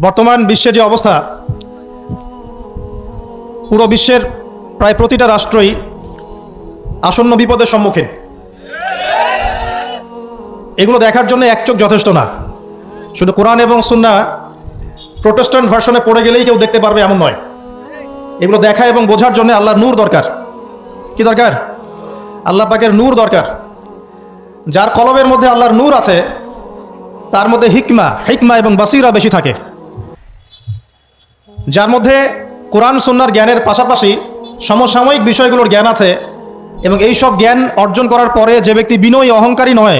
বর্তমান বিশ্বে যে অবস্থা, পুরো বিশ্বের প্রায় প্রতিটা রাষ্ট্রই আসন্ন বিপদের সম্মুখীন। এগুলো দেখার জন্য এক চোখ যথেষ্ট না। শুধু কোরআন এবং সুন্নাহ প্রোটেস্ট্যান্ট ভার্সনে পড়ে গেলেই কেউ দেখতে পারবে এমন নয়। এগুলো দেখা এবং বোঝার জন্য আল্লাহর নূর দরকার। কি দরকার? আল্লাহ পাকের নূর দরকার। যার কলবের মধ্যে আল্লাহর নূর আছে তার মধ্যে হিকমা এবং বাসিরা বেশি থাকে। যার মধ্যে কোরআন সুন্নাহর জ্ঞানের পাশাপাশি সমসাময়িক বিষয়গুলোর জ্ঞান আছে এবং এই সব জ্ঞান অর্জন করার পরে যে ব্যক্তি বিনয়ী অহংকারী নয়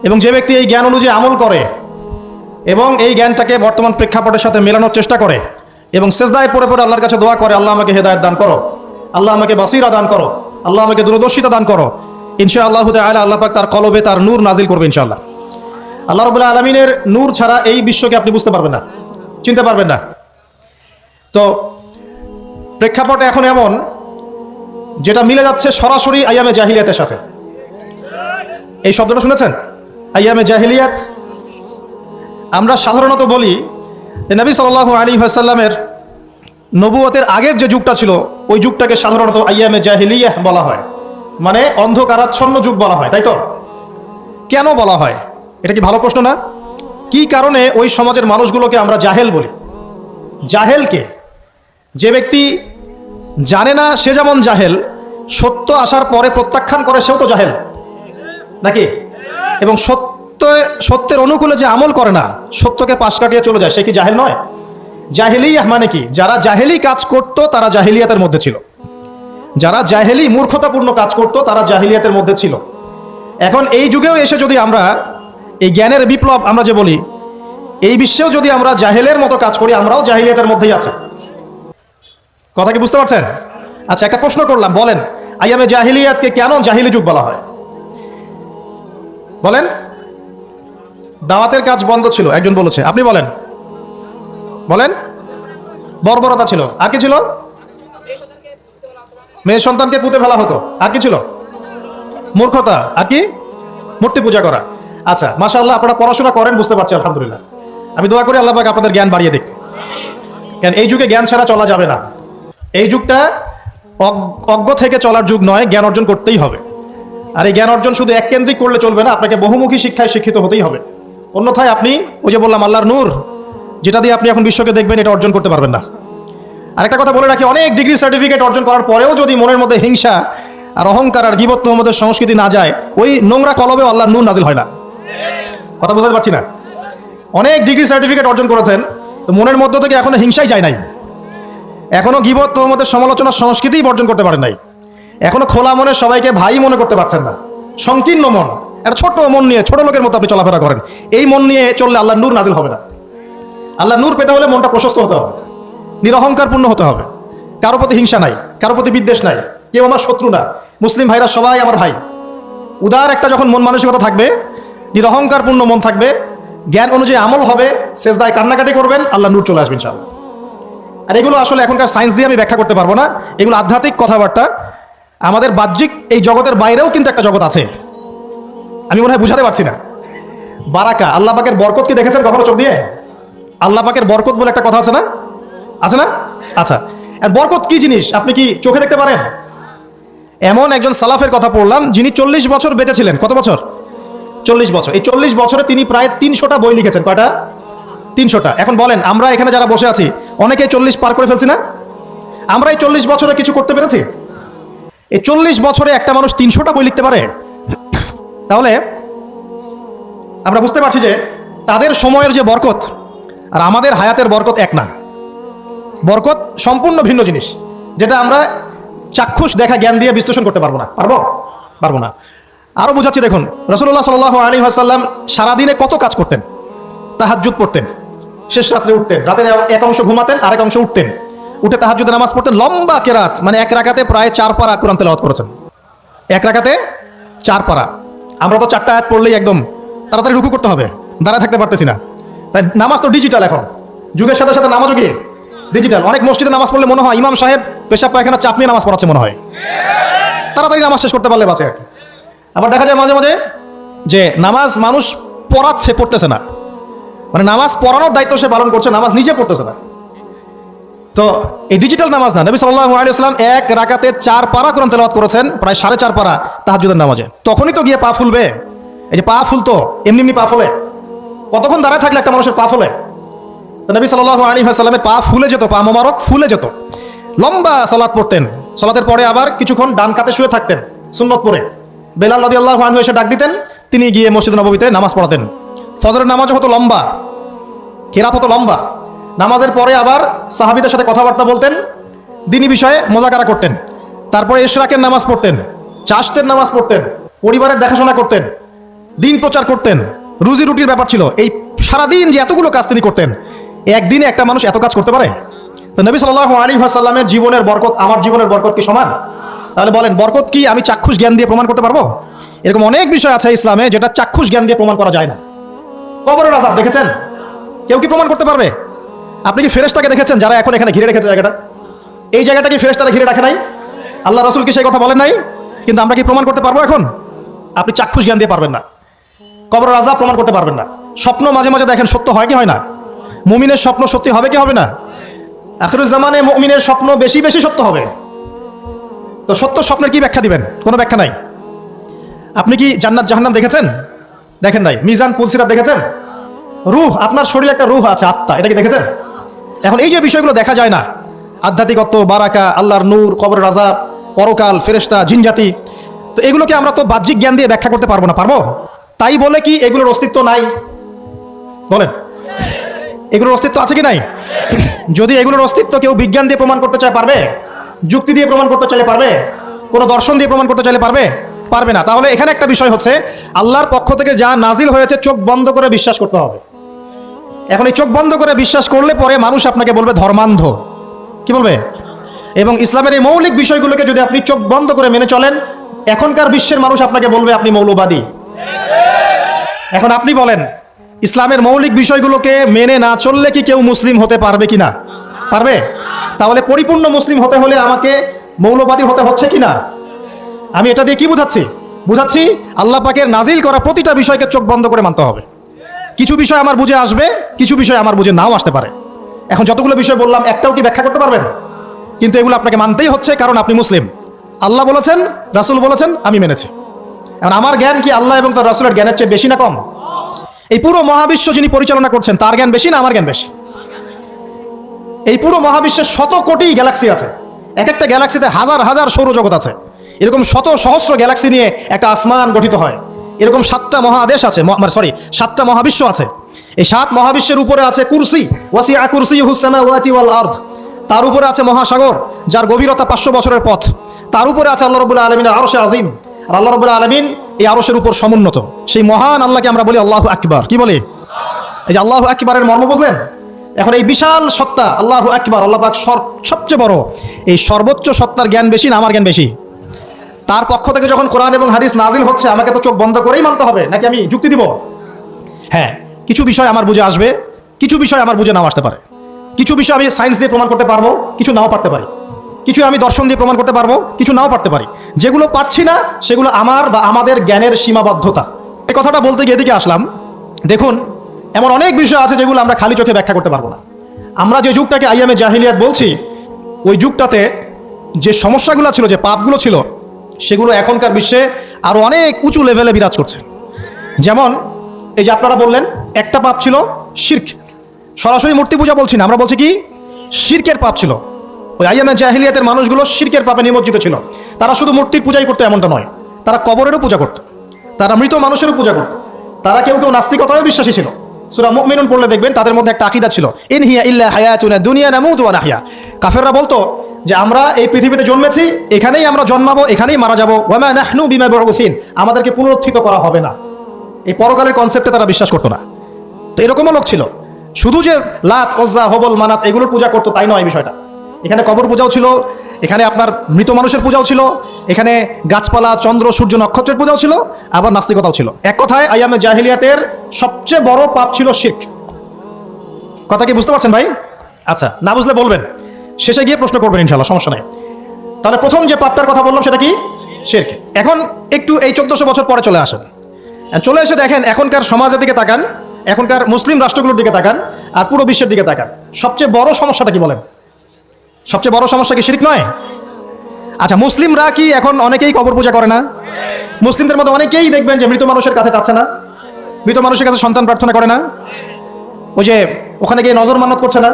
এবং যে ব্যক্তি এই জ্ঞান অনুযায়ী আমল করে এবং এই জ্ঞানটাকে বর্তমান প্রেক্ষাপটের সাথে মেলানোর চেষ্টা করে এবং সেজদায় পড়ে পড়ে আল্লাহর কাছে দোয়া করে, আল্লাহ আমাকে হেদায়েত দান করো, আল্লাহ আমাকে বাসিরা দান করো, আল্লাহ আমাকে দূরদর্শিতা দান করো, ইনশাআল্লাহ তাআলা আল্লাহ পাক তার কলবে তার নূর নাজিল করবে ইনশাআল্লাহ। আল্লাহ রাব্বুল আলামিনের নূর ছাড়া এই বিশ্বকে আপনি বুঝতে পারবেন না, চিনতে পারবেন না। তো প্রেক্ষাপট এখন এমন যেটা মিলে যাচ্ছে সরাসরি আইয়ামে জাহিলিয়াতের সাথে। এই শব্দটা শুনেছেন? আইয়ামে জাহিলিয়াত। আমরা সাধারণত বলি যে নবী সাল্লাল্লাহু আলাইহি ওয়াসাল্লামের নবুয়তের আগের যে যুগটা ছিল ওই যুগটাকে সাধারণত আইয়ামে জাহিলিয়াহ বলা হয়, মানে অন্ধকারাচ্ছন্ন যুগ বলা হয়, তাই তো? কেন বলা হয়? এটা কি ভালো প্রশ্ন না? কি কারণে ওই সমাজের মানুষগুলোকে আমরা জাহেল বলি? জাহেলকে, যে ব্যক্তি জানে না সে যেমন জাহেল, সত্য আসার পরে প্রত্যাখ্যান করে সেও তো জাহেল নাকি? এবং সত্যের অনুকূলে যে আমল করে না, সত্যকে পাশ কাটিয়ে চলে যায়, সে কি জাহেল নয়? জাহেলিয়াহ মানে কি? যারা জাহেলি কাজ করত তারা জাহেলিয়াতের মধ্যে ছিল। যারা জাহেলি মূর্খতাপূর্ণ কাজ করত তারা জাহেলিয়াতের মধ্যে ছিল। এখন এই যুগেও এসে যদি আমরা এই জ্ঞানের বিপ্লব আমরা যে বলি, এই বিশ্বেও যদি আমরা জাহেলের মতো কাজ করি, আমরাও জাহেলিয়াতের মধ্যেই আছি। কথা কি বুঝতে পারছেন? আচ্ছা, একটা প্রশ্ন করলাম, বলেন আইয়ামে জাহিলিয়াতকে কেন জাহিলি যুগ বলা হয়? বলেন। দাওয়াতের কাজ বন্ধ ছিল, একজন বলেছে, আপনি বলেন। বলেন। বর্বরতা ছিল, আর কি ছিল? মেয়ে সন্তানকে পুঁতে ফেলা হতো, আর কি ছিল? মূর্খতা, আর কি? মূর্তি পূজা করা। আচ্ছা, মাশাআল্লাহ, আপনারা পড়াশোনা করেন, বুঝতে পারছি, আলহামদুলিল্লাহ। আমি দোয়া করি আল্লাহ পাক আপনাদের জ্ঞান বাড়িয়ে দিক। কেন এই যুগে জ্ঞান ছাড়া চলা যাবে না। এই যুগটা অজ্ঞ থেকে চলার যুগ নয়, জ্ঞান অর্জন করতেই হবে। আর এই জ্ঞান অর্জন শুধু এককেন্দ্রিক করলে চলবে না, আপনাকে বহুমুখী শিক্ষায় শিক্ষিত হতেই হবে। অন্যথায় আপনি ওই যে বললাম আল্লাহর নূর, যেটা দিয়ে আপনি এখন বিশ্বকে দেখবেন, এটা অর্জন করতে পারবেন না। আরেকটা কথা বলে রাখি, অনেক ডিগ্রি সার্টিফিকেট অর্জন করার পরেও যদি মনের মধ্যে হিংসা আর অহংকার আর গীবত তোহমতের সংস্কৃতি না যায়, ওই নোংরা কলবেও আল্লাহর নূর নাজিল হয় না। কথা বুঝতে পারছি না? অনেক ডিগ্রি সার্টিফিকেট অর্জন করেছেন, তো মনের মধ্য থেকে এখনো হিংসাই যায় নাই, এখনো গীবত তোহমতের সমালোচনার সংস্কৃতিই বর্জন করতে পারেন নাই, এখনো খোলা মনে সবাইকে ভাই মনে করতে পারছেন না। সংকীর্ণ মন, একটা ছোট মন নিয়ে ছোট লোকের মতো আপনি চলাফেরা করেন। এই মন নিয়ে চললে আল্লাহর নূর নাজিল হবে না। আল্লাহর নূর পেতে হলে মনটা প্রশস্ত হতে হবে, নিরহংকারপূর্ণ হতে হবে, কারো প্রতি হিংসা নাই, কারো প্রতি বিদ্বেষ নাই, কেউ আমার শত্রু না, মুসলিম ভাইরা সবাই আমার ভাই। উদার একটা যখন মন মানসিকতা থাকবে, নিরহংকারপূর্ণ মন থাকবে, জ্ঞান অনুযায়ী আমল হবে, সেজদায় কান্নাকাটি করবেন, আল্লাহ নূর চলে আসবে ইনশাআল্লাহ। আর এগুলো আসলে এখনকার সায়েন্স দিয়ে আমি ব্যাখ্যা করতে পারবো না, এগুলো আধ্যাত্মিক কথাবার্তা। আমাদের বাহ্যিক এই জগতের বাইরেও কিন্তু একটা জগৎ আছে, আমি মনে হয় বুঝাতে পারছি না। বারাকা, আল্লাহ পাকের বরকত কি দেখেছেন কখনো চোখ দিয়ে? আল্লাহ পাকের বরকত বলে একটা কথা আছে না? আছে না? আচ্ছা, আর বরকত কি জিনিস আপনি কি চোখে দেখতে পারেন? এমন একজন সালাফের কথা পড়লাম যিনি 40 বছর বেঁচে ছিলেন। কত বছর? 40 বছর। এই 40 বছরে তিনি প্রায় 300টা বই লিখেছেন। কয়টা? 300টা। এখন বলেন, আমরা এখানে যারা বসে আছি অনেকেই 40 পার করে ফেলছি না? আমরা এই 40 বছরে কিছু করতে পেরেছি? এই 40 বছরে একটা মানুষ 300টা বই লিখতে পারে? তাহলে আমরা বুঝতে পারছি যে তাদের সময়ের যে বরকত আর আমাদের হায়াতের বরকত এক না। বরকত সম্পূর্ণ ভিন্ন জিনিস, যেটা আমরা চাক্ষুষ দেখা জ্ঞান দিয়ে বিশ্লেষণ করতে পারবো না। পারবো না। আরো বুঝাচ্ছি, দেখুন, রাসূলুল্লাহ সাল্লাল্লাহু আলাইহি ওয়াসাল্লাম সারাদিনে কত কাজ করতেন। তাহাজ্জুদ পড়তেন, শেষ রাত্রে উঠতেন, রাতের এক অংশ ঘুমাতেন, আরেক অংশ উঠতেন, উঠে তাহাজ্জুদের নামাজ পড়তেন, লম্বা কেরাত, মানে এক রাকাতে প্রায় 4 পারা কোরআন তেলাওয়াত করেছেন। এক রাকাতে 4 পারা। আমরা তো 4টা আয়াত পড়লেই একদম তাড়াতাড়ি রুকু করতে হবে, দাঁড়ায় থাকতে পারতেছি না। তাই নামাজ তো ডিজিটাল, এখন যুগের সাথে সাথে নামাজও কি ডিজিটাল। অনেক মসজিদে নামাজ পড়লে মনে হয় ইমাম সাহেব পেশাব পায়খানা চাপ নিয়ে নামাজ পড়াচ্ছে মনে হয়, তাড়াতাড়ি নামাজ শেষ করতে পারলে বাঁচে। আবার দেখা যায় মাঝে মাঝে যে নামাজ মানুষ পড়াচ্ছে, পড়তেছে না, মানে নামাজ পড়ানোর দায়িত্ব সে পালন করছে, নামাজ নিজে পড়তেছে না। তো এই ডিজিটাল নামাজ না, নবী সাল্লাল্লাহু আলাইহি ওয়াসাল্লাম এক রাকাতে 4 পারা কোরআন তেলাওয়াত করেছেন, প্রায় 4.5 পারা তাহাজ্জুদের নামাজে। তখনই তো গিয়ে পা ফুলবে। এই যে পা ফুলতো, এমনি এমনি পা ফোলে? কতক্ষণ দাঁড়ায় থাকলে একটা মানুষের পা ফোলে? তো নবী সাল্লাল্লাহু আলাইহি ওয়াসাল্লামের পা ফুলে যেত, পা মোবারক ফুলে যেত। লম্বা সালাত পড়তেন, সালাতের পরে আবার কিছুক্ষণ ডান কাতে শুয়ে থাকতেন সুন্নত পড়ে। বেলাল রাদিয়াল্লাহু আনহু এসে ডাক দিতেন, তিনি গিয়ে মসজিদ নববীতে নামাজ পড়াতেন। ফজরের নামাজও হতো লম্বা, কেরাত হতো লম্বা। নামাজের পরে আবার সাহাবীদের সাথে কথাবার্তা বলতেন, দ্বীনি বিষয়ে মোজাকারা করতেন। তারপরে ইশরাকের নামাজ পড়তেন, চাশতের নামাজ পড়তেন, পরিবারের দেখাশোনা করতেন, দিন প্রচার করতেন। রুজি রুটির ব্যাপার ছিল। এই সারাদিন যে এতগুলো কাজ তিনি করতেন, একদিনে একটা মানুষ এত কাজ করতে পারে? তো নবী সাল্লাল্লাহু আলাইহি ওয়াসাল্লামের জীবনের বরকত আমার জীবনের বরকত কি সমান? তাহলে বলেন, বরকত কি আমি চাক্ষুষ জ্ঞান দিয়ে প্রমাণ করতে পারবো? এরকম অনেক বিষয় আছে ইসলামে যেটা চাক্ষুষ জ্ঞান দিয়ে প্রমাণ করা যায় না। কবরের আযাব দেখেছেন? কেউ কি প্রমাণ করতে পারবে? আপনি কি ফেরেশতাকে দেখেছেন যারা এখন এখানে ঘিরে রেখেছে জায়গাটা? এই জায়গাটা কি ফেরেশতারা ঘিরে রাখে নাই? আল্লাহ রাসূল কি সেই কথা বলেন নাই? কিন্তু আমরা কি প্রমাণ করতে পারবো এখন? আপনি চাক্ষুষ জ্ঞান দিয়ে পারবেন না। কবরের আযাব প্রমাণ করতে পারবেন না। স্বপ্ন মাঝে মাঝে দেখেন, সত্য হয় কি হয় না? মুমিনের স্বপ্ন সত্যি হবে কি হবে না? আখিরুজ জামানে মুমিনের স্বপ্ন বেশি বেশি সত্য হবে। তো সত্য স্বপ্নের কি ব্যাখ্যা দিবেন? কোনো ব্যাখ্যা নাই। আপনি কি জান্নাত জাহান্নাম দেখেছেন? দেখেন নাই। মিজান পুলসিরাত দেখেছেন? রূহ, আপনার শরীরে একটা রূহ আছে, আত্মা, এটা কি দেখেছেন? এখন এই যে বিষয়গুলো দেখা যায় না, আধ্যাত্মিকত্ব, বারাকা, আল্লাহর নূর, কবরের আযাব, পরকাল, ফেরেশতা, জিনজাতি, তো এগুলোকে আমরা তো বাহ্যিক জ্ঞান দিয়ে ব্যাখ্যা করতে পারবো না। পারবো? তাই বলে কি এগুলোর অস্তিত্ব নাই? বলেন, এগুলোর অস্তিত্ব আছে কি নাই? যদি এগুলোর অস্তিত্ব কেউ বিজ্ঞান দিয়ে প্রমাণ করতে চায় পারবে? যুক্তি দিয়ে প্রমাণ করতে চাইলে পারবে? কোনো দর্শন দিয়ে প্রমাণ করতে চাইলে পারবে? পারবে না। তাহলে এখানে একটা বিষয় হচ্ছে, আল্লাহর পক্ষ থেকে যা নাজিল হয়েছে চোখ বন্ধ করে বিশ্বাস করতে হবে। এখন এই চোখ বন্ধ করে বিশ্বাস করলে পরে মানুষ আপনাকে বলবে ধর্মান্ধ। কি বলবে? এবং ইসলামের এই মৌলিক বিষয়গুলোকে যদি আপনি চোখ বন্ধ করে মেনে চলেন, এখনকার বিশ্বের মানুষ আপনাকে বলবে আপনি মৌলবাদী। এখন আপনি বলেন, ইসলামের মৌলিক বিষয়গুলোকে মেনে না চললে কি কেউ মুসলিম হতে পারবে কিনা? পারবে? তাহলে পরিপূর্ণ মুসলিম হতে হলে আমাকে মৌলবাদী হতে হচ্ছে কিনা? আমি এটা দিয়ে কি বুঝাচ্ছি? আল্লাহ পাকের নাজিল করা প্রতিটা বিষয়কে চোখ বন্ধ করে মানতে হবে। কিছু বিষয় আমার বুঝে আসবে, কিছু বিষয় আমার বুঝে নাও আসতে পারে। এখন যতগুলো বিষয় বললাম, একটাও কি ব্যাখ্যা করতে পারবেন? কিন্তু এগুলো আপনাকে মানতেই হচ্ছে, কারণ আপনি মুসলিম। আল্লাহ বলেছেন, রাসূল বলেছেন, আমি মেনেছি। এখন আমার জ্ঞান কি আল্লাহ এবং তার রাসূলের জ্ঞানের চেয়ে বেশি না কম? এই পুরো মহাবিশ্ব যিনি পরিচালনা করছেন, তার জ্ঞান বেশি না আমার জ্ঞান বেশি? এই পুরো মহাবিশ্বের শত কোটি গ্যালাক্সি আছে, এক একটা গ্যালাক্সিতে হাজার হাজার সৌরজগৎ আছে। এরকম শত সহস্র গ্যালাক্সি নিয়ে একটা আসমান গঠিত হয়। এরকম 7টা মহাদেশ আছে, 7টা মহাবিশ্ব আছে। এই 7 মহাবিশ্বের উপরে আছে কুরসি, ওয়াসিআ কুরসিয়ুহুস সামাওয়াতি ওয়াল আরদ। তার উপরে আছে মহাসাগর, যার গভীরতা 500 বছরের পথ। তার উপরে আছে আল্লাহ রাব্বুল আলামিনের আরশে আজিম। আর আল্লাহ রাব্বুল আলামিন এই আরশের উপর সমুন্নত। সেই মহান আল্লাহকে আমরা বলি আল্লাহু আকবার। কি বলি? এই যে আল্লাহু আকবারের মর্ম বুঝলেন? এখন এই বিশাল সত্তা আল্লাহু আকবার, আল্লাহ পাক সবচেয়ে বড়, এই সর্বোচ্চ সত্তার জ্ঞান বেশি না আমার জ্ঞান বেশি? তার পক্ষ থেকে যখন কোরআন এবং হাদিস নাজিল হচ্ছে, আমাকে তো চোখ বন্ধ করেই মানতে হবে, নাকি আমি যুক্তি দিব? হ্যাঁ, কিছু বিষয় আমার বুঝে আসবে, কিছু বিষয় আমার বুঝে নাও আসতে পারে। কিছু বিষয় আমি সায়েন্স দিয়ে প্রমাণ করতে পারবো, কিছু নাও পারতে পারি। কিছু আমি দর্শন দিয়ে প্রমাণ করতে পারবো, কিছু নাও পারতে পারি। যেগুলো পারছি না সেগুলো আমার বা আমাদের জ্ঞানের সীমাবদ্ধতা। এই কথাটা বলতে গিয়ে এদিকে আসলাম। দেখুন, এমন অনেক বিষয় আছে যেগুলো আমরা খালি চোখে ব্যাখ্যা করতে পারবো না। আমরা যে যুগটাকে আইয়ামে জাহিলিয়াত বলছি, ওই যুগটাতে যে সমস্যাগুলো ছিল, যে পাপগুলো ছিল, সেগুলো এখনকার বিশ্বে আরো অনেক উঁচু লেভেলে বিরাজ করছে। যেমন এই যে আপনারা বললেন, একটা পাপ ছিল শিরক। সরাসরি মূর্তি পূজা বলছি না, আমরা বলছি কি শিরকের পাপ ছিল। ওই আইয়ামে জাহিলিয়াতের মানুষগুলো শিরকের পাপে নিমজ্জিত ছিল। তারা শুধু মূর্তির পূজাই করতো এমনটা নয়, তারা কবরেরও পূজা করত, তারা মৃত মানুষেরও পূজা করত, তারা কেউ কেউ নাস্তিকতায়ও বিশ্বাসী ছিল। সূরা মুমিনুন পড়লে দেখবেন তাদের মধ্যে একটা আকীদা ছিল, ইন হিয়া ইল্লা হায়াতুনা দুনিয়া নামুতু ওয়া নাহয়া। কাফেররা বলতো যে আমরা এই পৃথিবীতে জন্মেছি, এখানেই আমরা জন্মাবো, এখানেই মারা যাবো, ওয়া মা নাহনু বিমাবউসিন, আমাদেরকে পুনরুত্থিত করা হবে না। এই পরকালের কনসেপ্টে তারা বিশ্বাস করতো না। তো এরকমও লোক ছিল। শুধু যে লাত, ওজ্জা, হবল, মানাত এগুলোর পূজা করতো তাই নয় বিষয়টা। এখানে কবর পূজাও ছিল, এখানে আপনার মৃত মানুষের পূজাও ছিল, এখানে গাছপালা, চন্দ্র, সূর্য, নক্ষত্রের পূজাও ছিল, আবার নাস্তিকতাও ছিল। এক কথায় আইয়ামে জাহিলিয়াতের সবচেয়ে বড় পাপ ছিল শিরক। কথা কি বুঝতে পারছেন ভাই? আচ্ছা, না বুঝলে বলবেন, শেষে গিয়ে প্রশ্ন করবেন ইনশাআল্লাহ, সমস্যা নাই। তাহলে প্রথম যে পাপটার কথা বললাম সেটা কি? শিরক। এখন একটু এই 1400 বছর পরে চলে আসেন, চলে এসে দেখেন এখনকার সমাজের দিকে তাকান, এখনকার মুসলিম রাষ্ট্রগুলোর দিকে তাকান আর পুরো বিশ্বের দিকে তাকান, সবচেয়ে বড় সমস্যাটা কি বলেন? সবচেয়ে বড় সমস্যা কি শিরক নয়? আচ্ছা, মুসলিমরা কি এখন অনেকেই কবর পূজা করে না? মুসলিমদের মধ্যে অনেকেই দেখবেন যে মৃত মানুষের কাছে যাচ্ছে না, মৃত মানুষের কাছে সন্তান প্রার্থনা করে না, ওই যে ওখানে গিয়ে নজর মান্নত করছে না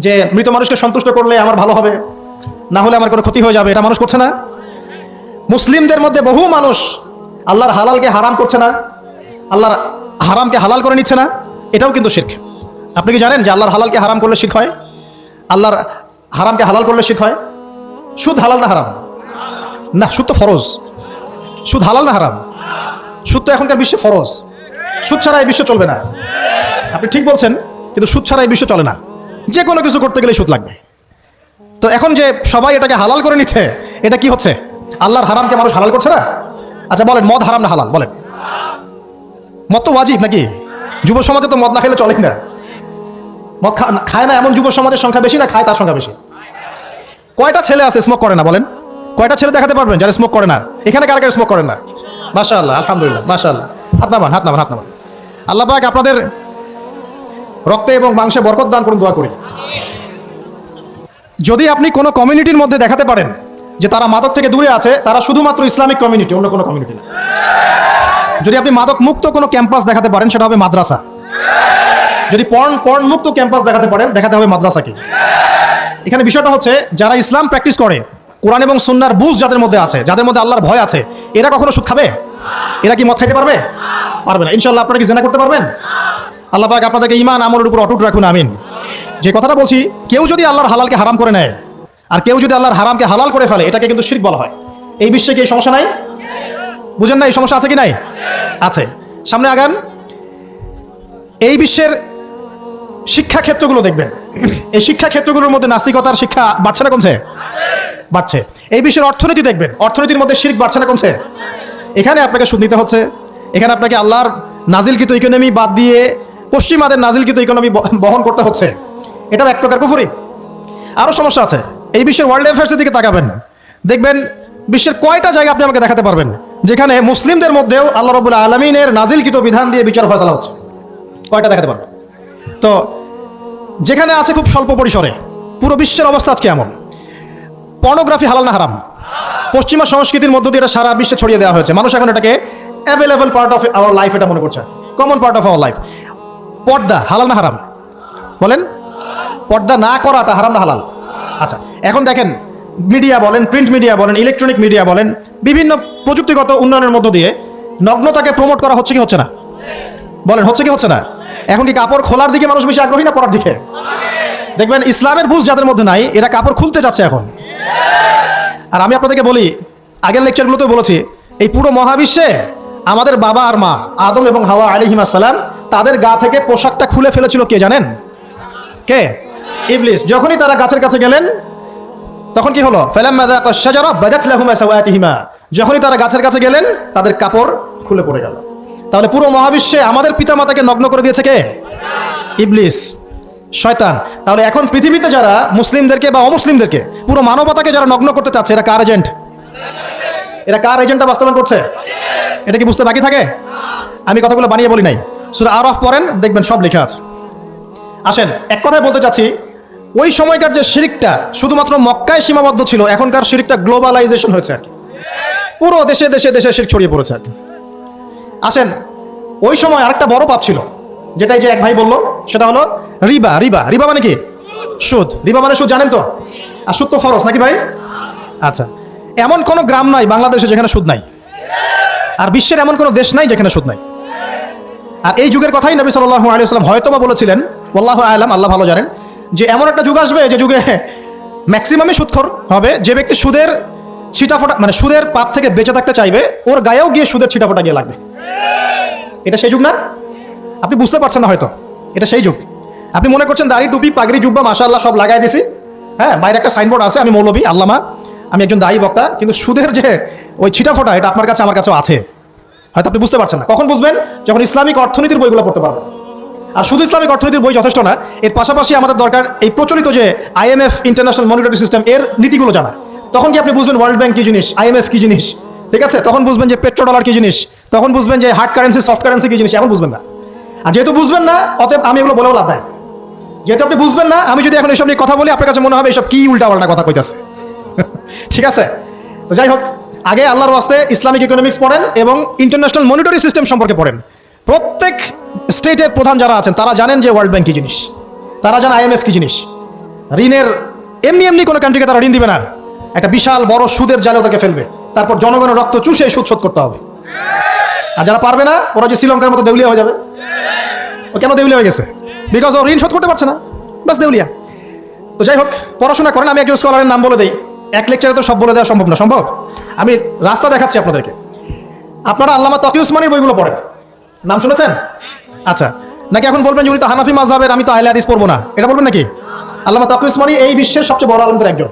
যে মৃত মানুষকে সন্তুষ্ট করলে আমার ভালো হবে, না হলে আমার কোনো ক্ষতি হয়ে যাবে, এটা মানুষ করছে না? মুসলিমদের মধ্যে বহু মানুষ আল্লাহর হালালকে হারাম করছে না, আল্লাহর হারামকে হালাল করে নিচ্ছে না, এটাও কিন্তু শিরক। আপনি কি জানেন যে আল্লাহর হালালকে হারাম করলে শিরক হয়? আল্লাহর হারামকে হালাল করলে শিরক হয়? সুদ হালাল না হারাম? না, সুদ তো ফরজ। সুদ হালাল না হারাম? সুদ তো এখনকার বিশ্বে ফরজ। সুদ ছাড়া এই বিশ্ব চলবে না। আপনি ঠিক বলছেন, কিন্তু সুদ ছাড়া এই বিশ্ব চলে না। যে কোনো কিছু করতে গেলে সুদ লাগবে। তো এখন যে সবাই এটাকে হালাল করে নিচ্ছে, এটা কি হচ্ছে? আল্লাহর হারামকে মানুষ হালাল করছে না? আচ্ছা বলেন, মদ হারাম না হালাল? বলেন। মদ তো ওয়াজিব নাকি? যুব সমাজে তো মদ না খেলে চলেই না। মদ খায় না এমন যুব সমাজের সংখ্যা বেশি না খায় তার সংখ্যা বেশি? কয়টা ছেলে আছে স্মোক করে না? বলেন, কয়টা ছেলে দেখাতে পারবেন যারা স্মোক করে না? এখানে কারা কারা স্মোক করেন না? মাশাআল্লাহ, আলহামদুলিল্লাহ, মাশাআল্লাহ। হাত নামান, হাত নামান, হাত নামান। আল্লাহ পাক আপনাদের রক্তে এবং মাংসে বরকত দান করুন, দোয়া করি। যদি আপনি কোনো কমিউনিটির মধ্যে দেখাতে পারেন যে তারা মাদক থেকে দূরে আছে, তারা শুধুমাত্র ইসলামিক কমিউনিটি, অন্য কোনো কমিউনিটি না। যদি আপনি মাদক মুক্ত কোনো ক্যাম্পাস দেখাতে পারেন, সেটা হবে মাদ্রাসা। যদি পর্ন মুক্ত ক্যাম্পাস দেখাতে পারেন, দেখাতে হবে মাদ্রাসাকে। এখানে বিষয়টা হচ্ছে, যারা ইসলাম প্র্যাকটিস করে, কোরআন এবং সুন্নাহর বুঝ যাদের মধ্যে আছে, যাদের মধ্যে আল্লাহর ভয় আছে, এরা কখনো সুদ খাবে? এরা কি মদ খাইতে পারবে? পারবে না। ইনশাআল্লাহ আপনারা কি জিনা করতে পারবেন? আল্লাহ পাক আপনাদেরকে ঈমান আমলের উপর অটুট রাখুন, আমিন। যে কথাটা বলছি, কেউ যদি আল্লাহর হালালকে হারাম করে নেয় আর কেউ যদি আল্লাহর হারামকে হালাল করে ফেলে, এটাকে কিন্তু শিরক বলা হয়। এই বিশ্বে কি এই সমস্যা নাই? বুঝেন না, এই সমস্যা আছে কি নাই? আছে। সামনে আগান। এই বিশ্বের শিক্ষা ক্ষেত্রগুলো দেখবেন, এই শিক্ষা ক্ষেত্রগুলোর মধ্যে নাস্তিকতার শিক্ষা বাড়ছে না কমছে? বাড়ছে। এই বিশ্বের অর্থনীতি দেখবেন, অর্থনীতির মধ্যে শিরক বাড়ছে না কমছে? এখানে আপনাকে সুদ নিতে হচ্ছে, এখানে আপনাকে আল্লাহর নাজিলকৃত ইকোনমি বাদ দিয়ে পশ্চিমাদের নাজিলকৃত ইকোনমি বহন করতে হচ্ছে। এটাও এক প্রকার কুফরি। আরও সমস্যা আছে। এই বিশ্বের ওয়ার্ল্ড অ্যাফেয়ার্সের দিকে তাকাবেন, দেখবেন বিশ্বের কয়টা জায়গা আপনি আমাকে দেখাতে পারবেন যেখানে মুসলিমদের মধ্যেও আল্লাহ রাব্বুল আলামিনের নাজিলকৃত বিধান দিয়ে বিচার ফয়সালা হচ্ছে? কয়টা দেখাতে পারবেন? তো যেখানে আছে খুব স্বল্প পরিসরে। পুরো বিশ্বের অবস্থা আজকে এমন। পর্নোগ্রাফি হালাল না হারাম? পশ্চিমা সংস্কৃতির মধ্য দিয়ে এটা সারা বিশ্বে ছড়িয়ে দেওয়া হয়েছে। মানুষ এখন এটাকে available part of our life এটা মনে করছে, common part of our life. পর্দা হালাল না হারাম? বলেন, পর্দা না করাটা হারাম না হালাল? আচ্ছা, এখন দেখেন, মিডিয়া বলেন, প্রিন্ট মিডিয়া বলেন, ইলেকট্রনিক মিডিয়া বলেন, বিভিন্ন প্রযুক্তিগত উন্নয়নের মধ্য দিয়ে নগ্নতাকে প্রমোট করা হচ্ছে কি হচ্ছে না? বলেন, হচ্ছে কি হচ্ছে না? এখন কি কাপড় খোলার দিকে মানুষ বেশি আগ্রহী না পরার দিকে? দেখবেন ইসলামের বুঝ যাদের মধ্যে নাই, এরা কাপড় খুলতে যাচ্ছে এখন। আর আমি আপনাদেরকে বলি, আগের লেকচারগুলোতেও বলেছি, এই পুরো মহাবিশ্বে আমাদের বাবা আর মা আদম এবং হাওয়া আলাইহিস সালাম, তাদের গা থেকে পোশাকটা খুলে ফেলেছিল কে জানেন? কে? ইবলিস। যখনই তারা গাছের কাছে গেলেন, তখন কি হলো? ফালাম্মা যাকাশ শাজারা বাদাত লাহুমা সাওয়াতিহিমা। যখনই তারা গাছের কাছে গেলেন, তাদের কাপড় খুলে পড়ে গেল। তাহলে পুরো মহাবিশ্বে আমাদের পিতামাতাকে নগ্ন করে দিয়েছে কে? ইবলিস, শয়তান। তাহলে এখন পৃথিবীতে যারা মুসলিমদেরকে বা অমুসলিমদেরকে, পুরো মানবতাকে যারা নগ্ন করতে চাচ্ছে, এরা কার এজেন্ট? এরা কার এজেন্টটা বাস্তবায়ন করছে? এটা কি বুঝতে বাকি থাকে? আমি কথাগুলো বানিয়ে বলি নাই। সূরা আরাফ পড়েন, দেখবেন সব লেখা আছে। আসেন, এক কথায় বলতে চাচ্ছি, ওই সময়কার যে শিরকটা শুধুমাত্র মক্কায় সীমাবদ্ধ ছিল, এখনকার শিরকটা গ্লোবালাইজেশন হয়েছে আর কি। পুরো দেশে দেশে দেশে শিরক ছড়িয়ে পড়েছে আর কি। আসেন, ওই সময় আরেকটা বড় পাপ ছিল, যেটাই যে এক ভাই বললো, সেটা হলো রিবা। রিবা, রিবা মানে কি? সুদ। রিবা মানে সুদ, জানেন তো? আর সুদ তো ফরজ নাকি ভাই? আচ্ছা, এমন কোনো গ্রাম নাই বাংলাদেশে যেখানে সুদ নাই, আর বিশ্বের এমন কোনো দেশ নাই যেখানে সুদ নাই। আর এই যুগের কথাই নবী সাল্লাল্লাহু আলাইহি ওয়াসাল্লাম হয়তোবা বলেছিলেন, আল্লাহু আ'লাম, আল্লাহ ভালো জানেন, যে এমন একটা যুগ আসবে যে যুগে ম্যাক্সিমামই সুদখোর হবে। যে ব্যক্তি সুদের ছিটাফোটা, মানে সুদের পাপ থেকে বেঁচে থাকতে চাইবে, ওর গায়েও গিয়ে সুদের ছিটাফোটা গিয়ে লাগবে। এটা সেই যুগ না? আপনি বুঝতে পারছেন না হয়তো, এটা সেই যুগ। আপনি মনে করছেন দাড়ি টুপি পাগড়ি জুব্বা মাশাআল্লাহ সব লাগাই দিছি, হ্যাঁ, বাইরে একটা সাইনবোর্ড আছে, আমি মৌলভী আল্লামা, আমি একজন দায়ী বক্তা, কিন্তু সুদের যে ওই ছিটাফোটা, এটা আপনার কাছে আমার কাছেও আছে। হয়তো আপনি বুঝতে পারছেন না। কখন বুঝবেন? যখন ইসলামিক অর্থনীতির বইগুলো পড়তে পারবেন। আর শুধু ইসলামিক অর্থনীতির বই যথেষ্ট না, এর পাশাপাশি আমাদের দরকার এই প্রচলিত যে IMF, ইন্টারন্যাশনাল মনিটারি সিস্টেম, এর নীতিগুলো জানা। তখন কি আপনি বুঝবেন ওয়ার্ল্ড ব্যাংক কি জিনিস, IMF কি জিনিস, ঠিক আছে? তখন বুঝবেন যে পেট্রো ডলার কি জিনিস, তখন বুঝবেন যে হার্ড কারেন্সি সফট কারেন্সি কি জিনিস, এখন বুঝবেন না। আর যেহেতু বুঝবেন না, অতএব আমি এগুলো বলেও লাভ নাই। যেহেতু আপনি বুঝবেন না, আমি যদি এখন এসব নিয়ে কথা বলি, আপনার কাছে মনে হবে এসব কি উল্টাপাল্টা কথা কইতাছে। ঠিক আছে, তো যাই হোক, আগে আল্লাহর ওয়াস্তে ইসলামিক ইকোনমিক্স পড়েন এবং ইন্টারন্যাশনাল মনিটরি সিস্টেম সম্পর্কে পড়েন। প্রত্যেক স্টেটের প্রধান যারা আছেন তারা জানেন যে ওয়ার্ল্ড ব্যাংক কি জিনিস, তারা জানেন IMF কি জিনিস। ঋণের এমনি এমনি কোনো কান্ট্রিকে তারা ঋণ দিবে না, একটা বিশাল বড় সুদের জালে ওদেরকে ফেলবে, তারপর জনগণের রক্ত চুষে সুদ শোধ করতে হবে। আর যারা পারবে না, ওরা যে শ্রীলঙ্কার মতো দেউলিয়া হয়ে যাবে। ও কেন দেউলিয়া হয়ে গেছে? বিকজ ও ঋণ শোধ করতে পারছে না, বাস দেউলিয়া। তো যাই হোক, পড়াশোনা করেন। আমি একজন স্কলারের নাম বলে দিই, এক লেকচারে তো সব বলে দেওয়া সম্ভব না। সম্ভব? আমি রাস্তা দেখাচ্ছি আপনাদেরকে। আপনারা আল্লামা তকি উসমানীর বইগুলো পড়েন, নাম শুনেছেন? আচ্ছা, নাকি এখন বলবেন যে উনি তো হানাফি মাযহাবের, আমি তো আহলে হাদিস পড়বো না, এটা বলবেন নাকি? আল্লামা তকি উসমানী এই বিশ্বের সবচেয়ে বড় আলেমদের একজন।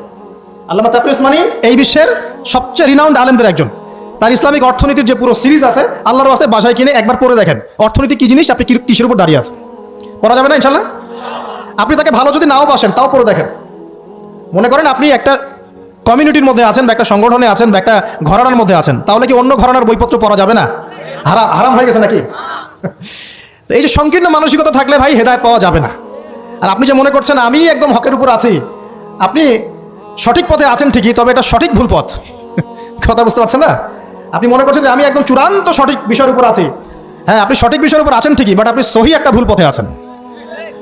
আল্লামা তকি উসমানী এই বিশ্বের সবচেয়ে রিনাউন্ড আলেমদের একজন। তার ইসলামিক অর্থনীতির যে পুরো সিরিজ আছে, আল্লাহর ওয়াস্তে বাসায় কিনে একবার পড়ে দেখেন অর্থনীতি কি জিনিস, আপনি কিসের উপর দাঁড়িয়ে আছেন। পড়া যাবে না ইনশাল্লাহ? আপনি তাকে ভালো যদি নাও বাসেন, তাও পড়ে দেখেন। মনে করেন আপনি একটা কমিউনিটির মধ্যে আছেন, বা একটা সংগঠনে আছেন, বা একটা ঘরানার মধ্যে আছেন, তাহলে কি অন্য ঘরানার বইপত্র পড়া যাবে না? হারাম হয়ে গেছে নাকি? এই যে সংকীর্ণ মানসিকতা থাকলে ভাই হেদায়েত পাওয়া যাবে না। আর আপনি যে মনে করছেন আমি একদম হকের উপর আছি, আপনি সঠিক পথে আছেন ঠিকই, তবে এটা সঠিক ভুল পথ। কথা বুঝতে পারছেন না? আপনি মনে করছেন যে আমি একদম চূড়ান্ত সঠিক বিষয়ের উপর আছি। হ্যাঁ, আপনি সঠিক বিষয়ের উপর আছেন ঠিকই, বাট আপনি সহি একটা ভুল পথে আছেন।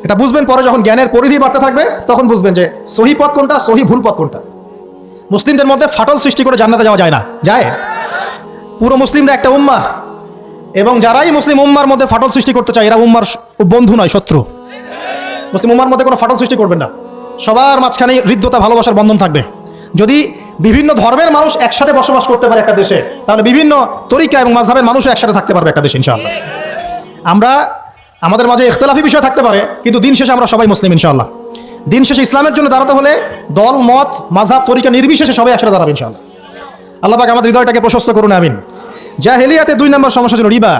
এটা বুঝবেন পরে, যখন জ্ঞানের পরিধি বাড়তে থাকবে, তখন বুঝবেন যে সহি পথ কোনটা, সহি ভুল পথ কোনটা। মুসলিমদের মধ্যে ফাটল সৃষ্টি করে জান্নাতে যাওয়া যায় না? যায়? পুরো মুসলিমরা একটা উম্মাহ, এবং যারাই মুসলিম উম্মার মধ্যে ফাটল সৃষ্টি করতে চায়, এরা উম্মার বন্ধু নয়, শত্রু। মুসলিম উম্মার মধ্যে কোনো ফাটল সৃষ্টি করবেন না। সবার মাঝখানে হৃদ্যতা, ভালোবাসার বন্ধন থাকবে। যদি বিভিন্ন ধর্মের মানুষ একসাথে বসবাস করতে পারে একটা দেশে, তাহলে বিভিন্ন তরিকা এবং মাযহাবের মানুষও একসাথে থাকতে পারবে একটা দেশে ইনশাআল্লাহ। আমরা আমাদের মাঝে ইখতিলাফি বিষয় থাকতে পারে, কিন্তু দিন শেষে আমরা সবাই মুসলিম ইনশাআল্লাহ। দিন শেষে ইসলামের জন্য দাঁড়াতে হলে দল, মত, মাযহাব, তরিকা নির্বিশেষে সবাই একসাথে দাঁড়াবে ইনশাআল্লাহ। আল্লাহ পাক আমাদের হৃদয়টাকে প্রশস্ত করুন, আমিন। জাহেলিয়াতে 2 নম্বর সমস্যা ছিল রিবা।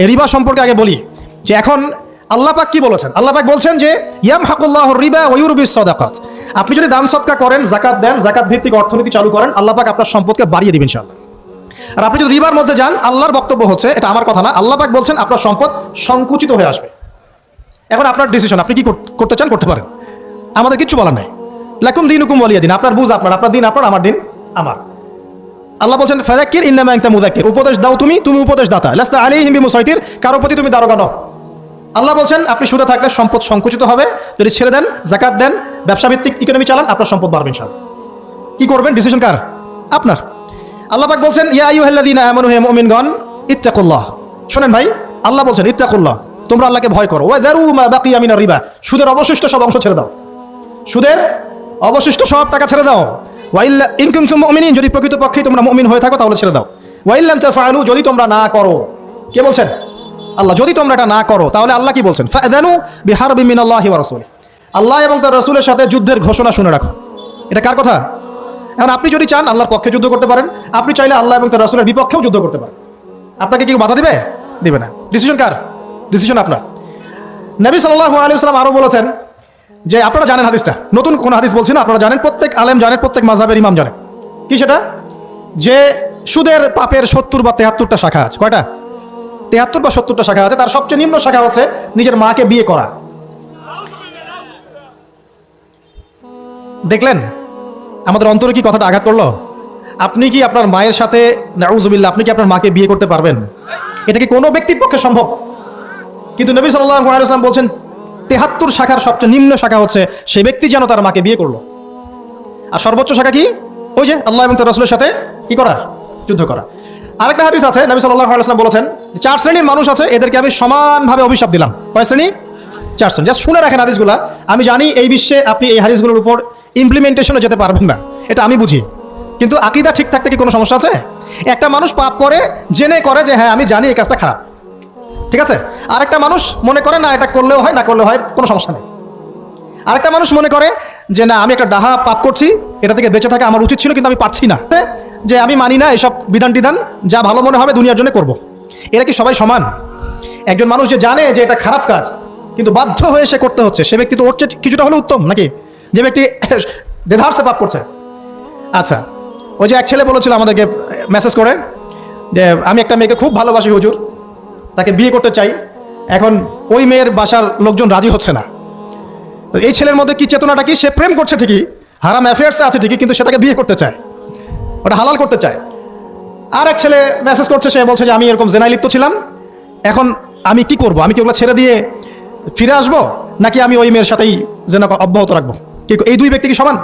এই রিবা সম্পর্কে আগে বলি যে এখন আল্লাহ পাক কি বলেছেন। আল্লাহ পাক বলছেন যে ইয়ামহাকুল্লাহুর রিবা ওয়া ইউরবিস সাদাকাত। আপনি যদি দান সদকা করেন, যাকাত দেন, যাকাত ভিত্তিক অর্থনীতি চালু করেন, আল্লাহ পাক আপনার সম্পদকে বাড়িয়ে দিবেন ইনশাআল্লাহ। আর আপনি যদি রিবার মধ্যে যান, আল্লাহর বক্তব্য হচ্ছে, এটা আমার কথা না, আল্লাহ পাক বলছেন আপনার সম্পদ সংকুচিত হয়ে আসবে। এখন আপনার ডিসিশন, আপনি কি করতে চান করতে পারেন, আমাদের কিচ্ছু বলার নাই। লাকুম দীনুকুম ওয়ালিয়া দিন, আপনার বুঝ আপনার, আপনার দিন আপনার, আমার দিন আমার। আল্লাহ বলছেন ফাযাক্কির ইন্নামা আনতা মুযাক্কির, উপদেশ দাও তুমি উপদেশ দাতা, লাস্তা আলাইহিম বিমুসাইতির, কারো প্রতি তুমি দারোগা নও। আল্লাহ বলছেন আপনি সুদে থাকলে সম্পদ সংকুচিত হবে, যদি ছেড়ে দেন, যাকাত দেন, ব্যবসা ভিত্তিক ইকোনমি চালান, আপনার সম্পদ বাড়বে ইনশাআল্লাহ। কি করবেন, ডিসিশন কার? আপনার। আল্লাহ পাক বলছেন ইয়া আইয়ুহাল্লাযীনা আমানু হে মুমিনগণ ইত্তাকুল্লাহ। শুনেন ভাই, আল্লাহ বলছেন ইত্তাকুল্লাহ, তোমরা আল্লাহকে ভয় করো। ওয়া যারু মা বাকিয়া মিনার রিবা, সুদের অবশিষ্ট সব অংশ ছেড়ে দাও, সুদের অবশিষ্ট সব টাকা ছেড়ে দাও। ওয়া ইল্লা ইন কুনতুম মুমিনিন, যদি প্রকৃতপক্ষে তোমরা মুমিন হয়ে থাকো তাহলে ছেড়ে দাও। ওয়া ইল্লাম তাফআলু, যদি তোমরা না করো। কে বলছেন? আল্লাহ। যদি তোমরা এটা না করো, তাহলে আল্লাহ কি বলছেন? ফাআযানু বিহারবিন মিনাল্লাহি ওয়া রাসূলিহি, আল্লাহ এবং তার রাসূলের সাথে যুদ্ধের ঘোষণা শুনে রাখো। এটা কার কথা? এখন আপনি যদি চান আল্লাহর পক্ষে যুদ্ধ করতে পারেন, আপনি চাইলে আল্লাহ এবং তার রাসূলের বিপক্ষেও যুদ্ধ করতে পারেন। আপনাকে কি বাধা দিবে? দিবে না। ডিসিশন কার? ডিসিশন আপনার। নবী সাল্লাল্লাহু আলাইহি ওয়াসাল্লাম আরো বলেছেন যে, আপনারা জানেন হাদিসটা, নতুন কোন হাদিস বলছি না, আপনারা জানেন, প্রত্যেক আলেম জানেন, প্রত্যেক মাযহাবের ইমাম জানেন। কি সেটা? যে সুদের পাপের 70 বা 73টা শাখা আছে। কয়টা? 73 বা 70টা শাখা আছে। তার সবচেয়ে নিম্ন শাখা হচ্ছে নিজের মাকে বিয়ে করা। দেখলেন আমাদের অন্তরে কি কথাটা আঘাত করলো? আপনি কি আপনার মায়ের সাথে, নাউযুবিল্লাহ, আপনি কি আপনার মাকে বিয়ে করতে পারবেন? এটা কি কোনো ব্যক্তির পক্ষে সম্ভব? কিন্তু নবী সাল্লাল্লাহু আলাইহি ওয়াসাল্লাম বলছেন 73 শাখার সবচেয়ে নিম্ন শাখা হচ্ছে সেই ব্যক্তি যেন তার মাকে বিয়ে করলো। আর সর্বোচ্চ শাখা কি? ওই যে আল্লাহ এবং তার রাসূলের সাথে কি করা? যুদ্ধ করা। আরেকটা হাদিস আছে, নবী সাল্লাল্লাহু আলাইহি ওয়াসাল্লাম বলেছেন 4 শ্রেণীর মানুষ আছে, এদেরকে আমি সমানভাবে অভিশাপ দিলাম। কয় শ্রেণী? 4 শ্রেণী। জাস্ট শুনে রাখেন হাদিসগুলা। আমি জানি এই বিশ্বে আপনি এই হাদিসগুলোর উপর ইমপ্লিমেন্টেশনে যেতে পারবেন না, এটা আমি বুঝি, কিন্তু আকীদা ঠিক থাকতে কি কোনো সমস্যা আছে? একটা মানুষ পাপ করে, জেনে করে যে হ্যাঁ আমি জানি এই কাজটা খারাপ, ঠিক আছে। আরেকটা মানুষ মনে করে না এটা করলেও হয়, না করলেও হয়, কোনো সমস্যা নেই। আরেকটা মানুষ মনে করে যে না আমি একটা ডাহা পাপ করছি, এটা থেকে বেঁচে থাকা আমার উচিত ছিল, কিন্তু আমি পারছি না, যে আমি মানি না এসব বিধান টিধান, যা ভালো মনে হবে দুনিয়ার জন্য করব। এরা কি সবাই সমান? একজন মানুষ যে জানে যে এটা খারাপ কাজ কিন্তু বাধ্য হয়ে সে করতে হচ্ছে, সে ব্যক্তি তো ওর চেয়ে কিছুটা হলে উত্তম নাকি যে ব্যক্তি দেধারসে পাপ করছে? আচ্ছা, ওই যে এক ছেলে বলেছিল আমাদেরকে মেসেজ করে যে আমি একটা মেয়েকে খুব ভালোবাসি হুজুর, তাকে বিয়ে করতে চাই, এখন ওই মেয়ের বাসার লোকজন রাজি হচ্ছে না। তো এই ছেলের মধ্যে কি চেতনাটা কি, সে প্রেম করছে ঠিকই, হারাম অ্যাফেয়ার্সে আছে ঠিকই, কিন্তু সে তাকে বিয়ে করতে চায়, ওটা হালাল করতে চায়। আর এক ছেলে মেসেজ করছে, সে বলছে যে আমি এরকম জেনায় লিপ্ত ছিলাম, এখন আমি কি করব, আমি কি ওগুলো ছেড়ে দিয়ে ফিরে আসবো, নাকি আমি ওই মেয়ের সাথেই জেনা অব্যাহত রাখবো? এই দুই ব্যক্তি কি সমান?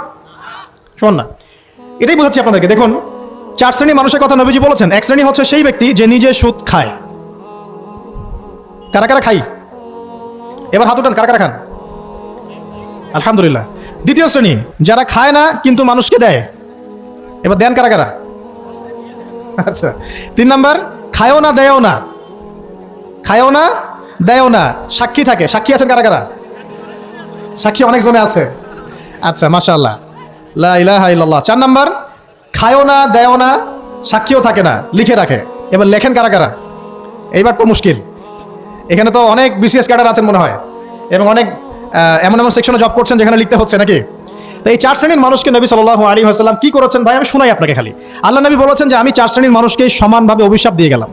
সমান না। এটাই বোঝাচ্ছি আপনাদেরকে। দেখুন, 4 শ্রেণীর মানুষের কথা নবীজি বলেছেন। এক শ্রেণী হচ্ছে সেই ব্যক্তি যে নিজে সুদ খায়। কারা কারা খাই? এবার হাত উঠান, কারা কারা খান? আলহামদুলিল্লাহ। দ্বিতীয় শ্রেণী যারা খায় না কিন্তু মানুষকে দেয়। এবার দেন কারা কারা? আচ্ছা। 3 নাম্বার, খায়ও না দেয়ও না। খায়ও না দেয়ও না, সাক্ষী থাকে। সাক্ষী আছেন কারা কারা? সাক্ষী অনেকজনে আছে। আচ্ছা, মাশাআল্লাহ, লা ইলাহা ইল্লাল্লাহ। 4 নাম্বার, খায়ও না দেয়ও না, সাক্ষীও থাকে না, লিখে রাখে। এবার লেখেন কারা কারা? এইবার তো মুশকিল। এখানে তো অনেক বিসিএস ক্যাডার আছেন মনে হয়, এবং অনেক এমন এমন সেকশনে জব করছেন যেখানে লিখতে হচ্ছে নাকি। তো এই 4 শ্রেণীর মানুষকে নবী সাল্লাল্লাহু আলাইহি ওয়াসাল্লাম কি করেছেন ভাই, আমি শোনাই আপনাকে খালি। আল্লাহ নবী বলেছেন যে আমি 4 শ্রেণীর মানুষকে সমানভাবে অভিশাপ দিয়ে গেলাম,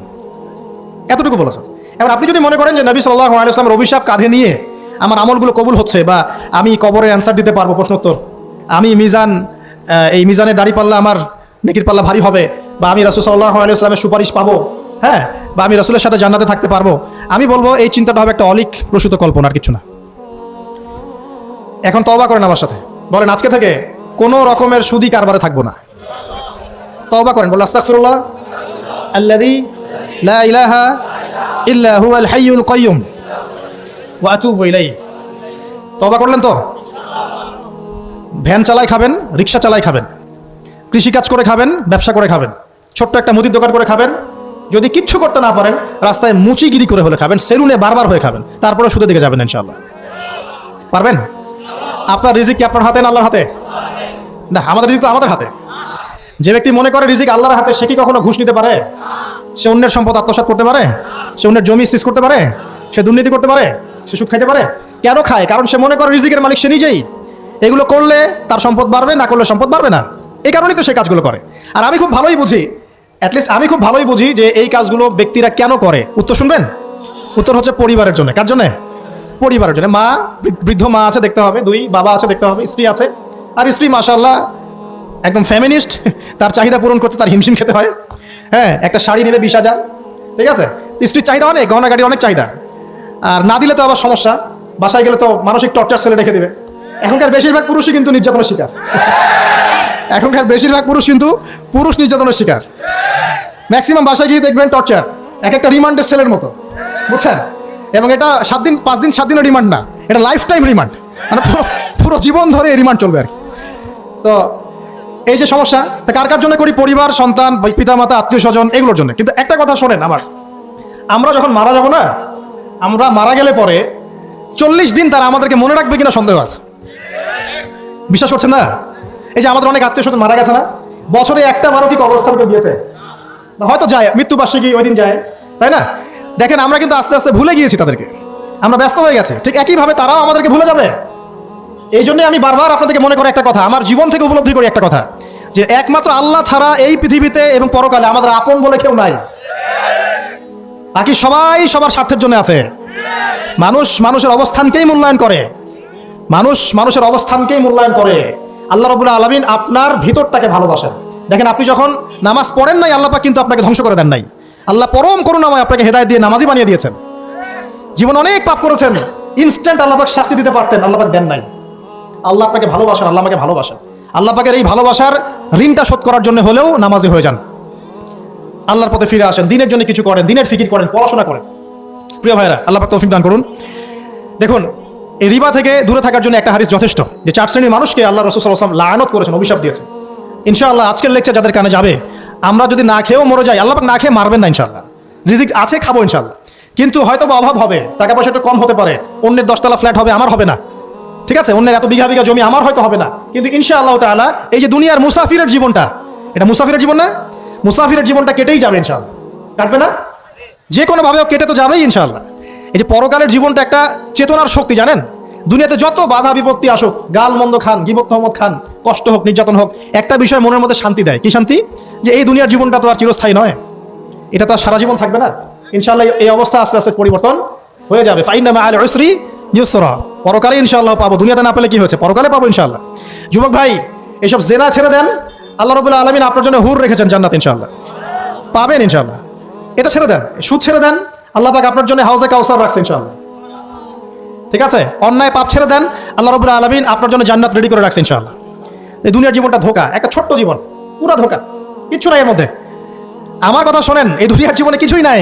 এতটুকু বলেছেন। এবার আপনি যদি মনে করেন যে নবী সাল্লাল্লাহু আলাইহি ওয়াসাল্লামের অভিশাপ কাঁধে নিয়ে আমার আমলগুলো কবুল হচ্ছে, বা আমি কবরে অ্যান্সার দিতে পারবো প্রশ্নোত্তর, আমি এই মিজানের দাড়ি পাল্লা আমার নেকির পাল্লা ভারী হবে, বা আমি রাসূল সাল্লাল্লাহু আলাইহি ওয়াসাল্লামের সুপারিশ পাবো, হ্যাঁ, বা আমি রাসূলের সাথে জান্নাতে থাকতে পারবো, আমি বলবো এই চিন্তাটা হবে একটা অলিক প্রসূত কল্পনা, আর কিছু না। এখন তওবা করেন আমার সাথে, বলেন আজকে থেকে কোনো রকমের সুদী কারবারে থাকবো না। তওবা করেন, বলেন আস্তাগফিরুল্লাহ আল্লাযী লা ইলাহা ইল্লা হুয়াল হাইয়ুল কাইয়্যুম ওয়া আতুবু ইলাইহি। তওবা করলেন তো? ভ্যান চালাই খাবেন, রিক্সা চালাই খাবেন, কৃষিকাজ করে খাবেন, ব্যবসা করে খাবেন, ছোট্ট একটা মুদির দোকান করে খাবেন, যদি কিচ্ছু করতে না পারেন রাস্তায় মুচিগিরি করে হলে খাবেন, সেলুনে বারবার হয়ে খাবেন, তারপরে সুদের দিকে যাবেন ইনশাআল্লাহ। পারবেন? আপনার রিজিক কি আপনার হাতে না আল্লাহর হাতে? না, আমাদের রিজিক তো আমাদের হাতে। যে ব্যক্তি মনে করে রিজিক আল্লাহর হাতে, সে কি কখনো ঘুষ নিতে পারে? সে অন্যের সম্পদ আত্মসাৎ করতে পারে? সে অন্যের জমি সিজ করতে পারে? সে দুর্নীতি করতে পারে? সে সুদ খাইতে পারে? কেন খায়? কারণ সে মনে করে রিজিকের মালিক সে নিজেই। এগুলো করলে তার সম্পদ বাড়বে, না করলে সম্পদ বাড়বে না। এই কারণেই তো সে কাজগুলো করে। আর আমি খুব ভালোই বুঝি, অ্যাটলিস্ট আমি খুব ভালোই বুঝি যে এই কাজগুলো ব্যক্তিরা কেন করে। উত্তর শুনবেন? উত্তর হচ্ছে পরিবারের জন্য। কার জন্য? পরিবারের জন্য। মা, বৃদ্ধ মা আছে দেখতে হবে, 2 বাবা আছে দেখতে হবে, স্ত্রী আছে। আর স্ত্রী মাশাআল্লাহ একদম ফেমিনিস্ট, তার চাহিদা পূরণ করতে তার হিমশিম খেতে হয়। হ্যাঁ, একটা শাড়ি নেবে 20,000, ঠিক আছে? স্ত্রীর চাহিদা অনেক, গহনা গাড়ি অনেক চাহিদা। আর না দিলে তো আবার সমস্যা, বাসায় গেলে তো মানসিক টর্চার ছেলে রেখে দেবে। এখনকার বেশিরভাগ পুরুষই কিন্তু নির্যাতনের শিকার। এখনকার বেশিরভাগ পুরুষ কিন্তু পুরুষ নির্যাতনের শিকার। ম্যাক্সিমাম বাসায় গিয়ে দেখবেন টর্চার, একটা রিমান্ডের সেলের মতো, বুঝছেন? এবং এটা 7 দিন 5 দিন 7 দিনের রিমান্ড না, এটা লাইফ টাইম রিমান্ড, মানে পুরো জীবন ধরে রিমান্ড চলবে আর কি। তো এই যে সমস্যা, তা কার কার জন্য করি? পরিবার, সন্তান, পিতা মাতা, আত্মীয় স্বজন, এগুলোর জন্য। কিন্তু একটা কথা শোনেন, আমরা যখন মারা যাব না, আমরা মারা গেলে পরে 40 দিন তারা আমাদেরকে মনে রাখবে কিনা সন্দেহ আছে। বিশ্বাস করছেন না? এই যে আমাদের অনেক আত্মীয় স্বজন মারা গেছে না, বছরে একটা বারো কি কবরস্থানে গিয়েছে, হয়তো যায় মৃত্যুবার্ষিকী ওই দিন যায়, তাই না? দেখেন আমরা কিন্তু আস্তে আস্তে ভুলে গিয়েছি তাদেরকে, আমরা ব্যস্ত হয়ে গেছি। ঠিক একইভাবে তারাও আমাদেরকে ভুলে যাবে। এই জন্য আমি বারবার আপনাদেরকে মনে করি একটা কথা, আমার জীবন থেকে উপলব্ধি করি একটা কথা, যে একমাত্র আল্লাহ ছাড়া এই পৃথিবীতে এবং পরকালে আমাদের আপন বলে কেউ নাই। বাকি সবাই সবার স্বার্থের জন্য আছে। মানুষের অবস্থানকেই মূল্যায়ন করে, মানুষের অবস্থানকেই মূল্যায়ন করে। আল্লাহ রাব্বুল আলামিন আপনার ভিতরটাকে ভালোবাসেন। দেখেন, আপনি যখন নামাজ পড়েন নাই, আল্লাহ পাক কিন্তু আপনাকে ধ্বংস করে দেন নাই। আল্লাহ পরম করুণাময় আপনাকে হেদায়েত দিয়ে নামাজি বানিয়ে দিয়েছেন। জীবন অনেক পাপ করেছেন, ইনস্ট্যান্ট আল্লাহ পাক শাস্তি দিতে পারতেন, আল্লাহ পাক দেন নাই। আল্লাহ আপনাকে ভালোবাসেন, আল্লাহ আমাকে ভালোবাসেন। আল্লাহ পাকের এই ভালোবাসার ঋণটা শোধ করার জন্য হলেও নামাজি হয়ে যান, আল্লাহর পথে ফিরে আসেন, দিনের জন্য কিছু করেন, দিনের ফিকির করেন, পড়াশোনা করেন। প্রিয় ভাইরা, আল্লাহ পাক তৌফিক দান করুন। দেখুন, এই রিবা থেকে দূরে থাকার জন্য একটা হাদিস যথেষ্ট, যে 4 শ্রেণীর মানুষকে আল্লাহ রাসূল সাল্লাল্লাহু আলাইহি ওয়াসাল্লাম লাআনত করেছেন, অভিশাপ দিয়েছেন। ইনশাআল্লাহ আজকের লেকচার যাদের কানে যাবে, আমরা যদি না খেয়েও মরে যাই, আল্লাহ পাক না খেয়ে মারবেন না ইনশাআল্লাহ। রিজিক আছে, খাবো ইনশাআল্লাহ। কিন্তু হয়তো বা অভাব হবে, টাকা পয়সা একটু কম হতে পারে, অন্যের 10 তলা ফ্ল্যাট হবে, আমার হবে না, ঠিক আছে? অন্যের এত বিঘা বিঘা জমি আমার হয়তো হবে না। কিন্তু ইনশাআল্লাহ তাআলা এই যে দুনিয়ার মুসাফিরের জীবনটা, এটা মুসাফিরের জীবন না? মুসাফিরের জীবনটা কেটেই যাবে ইনশাআল্লাহ। কাটবে না? যে কোনোভাবে কেটে তো যাবেই ইনশাআল্লাহ। এই যে পরকালের জীবনটা একটা চেতনার শক্তি, জানেন? দুনিয়াতে যত বাধা বিপত্তি আসুক, গাল মন্দ খান, গীবত তহমত খান, কষ্ট হোক, নির্যাতন হোক, একটা বিষয় মনের মধ্যে শান্তি দেয়। কি শান্তি? যে এই দুনিয়ার জীবনটা তো আর চিরস্থায়ী নয়, এটা তো আর সারা জীবন থাকবে না। ইনশাআল্লাহ এই অবস্থা আস্তে আস্তে পরিবর্তন হয়ে যাবে। ফাইন্না মাআল উসরি ইউসরা, পরকালে ইনশাআল্লাহ পাবো, দুনিয়াতে না পেলে কি হয়েছে, পরকালে পাবো ইনশাআল্লাহ। যুবক ভাই, এসব জেনা ছেড়ে দেন, আল্লাহ রাব্বুল আলামিন আপনার জন্য হুর রেখেছেন জান্নাত ইনশাআল্লাহ, পাবেন ইনশাআল্লাহ। এটা ছেড়ে দেন, সুদ ছেড়ে দেন, আল্লাহ পাক আপনার জন্য হাউজে কাউসার রাখছে ইনশাআল্লাহ। ঠিক আছে, অন্যায় পাপ ছেড়ে দেন, আল্লাহ রাব্বুল আলামিন আপনার জন্য জান্নাত রেডি করে রাখছে ইনশাআল্লাহ। এই দুনিয়ার জীবনটা ধোঁকা, একটা ছোট্ট জীবন, পুরা ধোঁকা, কিচ্ছু নাই এর মধ্যে। আমার কথা শোনেন, এই দুনিয়ার জীবনে কিছুই নাই।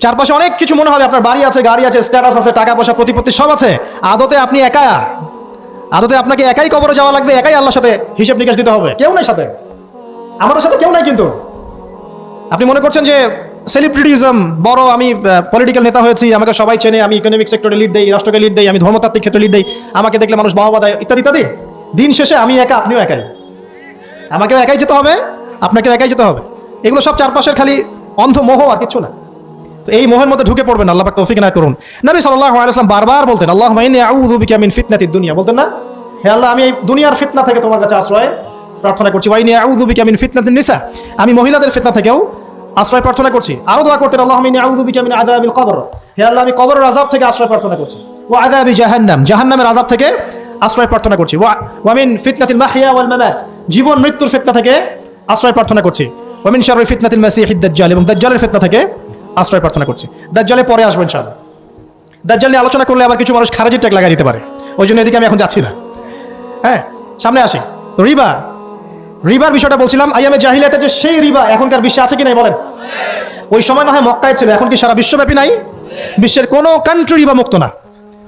চারপাশে অনেক কিছু মনে হবে, আপনার বাড়ি আছে, গাড়ি আছে, স্ট্যাটাস আছে, টাকা পয়সা, প্রতিপত্তি সব আছে। আদতে আপনি একা, আদতে আপনাকে একাই কবরে যাওয়া লাগবে, একাই আল্লাহর সাথে হিসেব নিকাশ দিতে হবে, কেউ নাই সাথে, আমাদের সাথে কেউ নাই। কিন্তু আপনি মনে করছেন যে সেলিব্রিটিজম, বড় আমি পলিটিক্যাল নেতা হয়েছি, আমাকে সবাই চেনে, আমি ইকোনমিক সেক্টরে লিড দেই, রাষ্ট্রকে লিড দেই, আমি ধর্মতাত্ত্বিক ক্ষেত্রে লিড দেই, আমাকে দেখলে মানুষ বাহবা দেয়, ইত্যাদি ইত্যাদি। দিন শেষে আমি একা, আপনিও একাই, আমাকেও একাই যেতে হবে, আপনাকেও একাই যেতে হবে। এগুলো সব চারপাশের খালি অন্ধ মোহ, আর কিছু না। তো এই মোহের মধ্যে ঢুকে পড়বেন, আল্লাহ পাক তৌফিক ইনায়াত করুন। নবী সাল্লাল্লাহু আলাইহি ওয়াসাল্লাম বারবার বলতেন, আল্লাহুম্মা ইন্নী আউযু বিকা মিন ফিতনাতিদ দুনিয়া, বলতেন না, হে আল্লাহ, আমি এই দুনিয়ার ফিতনা থেকে তোমার কাছে আশ্রয় প্রার্থনা করছি। ওয়া ইন্নী আউযু বিকা মিন ফিতনাতিন নিসা, আমি মহিলাদের ফিতনা থেকেও আশ্রয় প্রার্থনা করছি। আরো দোয়া করতেন, আল্লাহুম্মা ইন্নী আউযু বিকা মিন আযাবিল কবর, হে আল্লাহ, আমি কবরের আযাব থেকে আশ্রয় প্রার্থনা করছি। ওয়া আযাবি জাহান্নাম, জাহান্নামের আযাব থেকে আশ্রয় প্রার্থনা করছি। ওয়া মিন ফিতনাতিল মাহইয়া ওয়াল মামাত, জীবন মৃত্যুর ফিতনা থেকে আশ্রয় প্রার্থনা করছি। ওয়া মিন শাররি ফিতনাতিল মাসীহিদ দাজ্জাল, এবং দাজ্জালের ফিতনা থেকে আশ্রয় প্রার্থনা করছি। দাজ্জালে পরে আসবো ইনশাআল্লাহ। দাজ্জাল নিয়ে আলোচনা করলে আবার কিছু মানুষ খারাজির ট্যাগ লাগিয়ে দিতে পারে, ওই জন্য এদিকে আমি এখন যাচ্ছি না। হ্যাঁ, সামনে আসি। তো রিবার বিষয়টা বলছিলাম, আইয়ামে জাহিলিয়াতে যে সেই রিবা এখনকার বিশ্বে আছে কি নাই বলেন? ওই সময় না হয় মক্কায় ছিল, এখন কি সারা বিশ্বব্যাপী নাই? বিশ্বের কোনো কান্ট্রি রিবা মুক্ত না,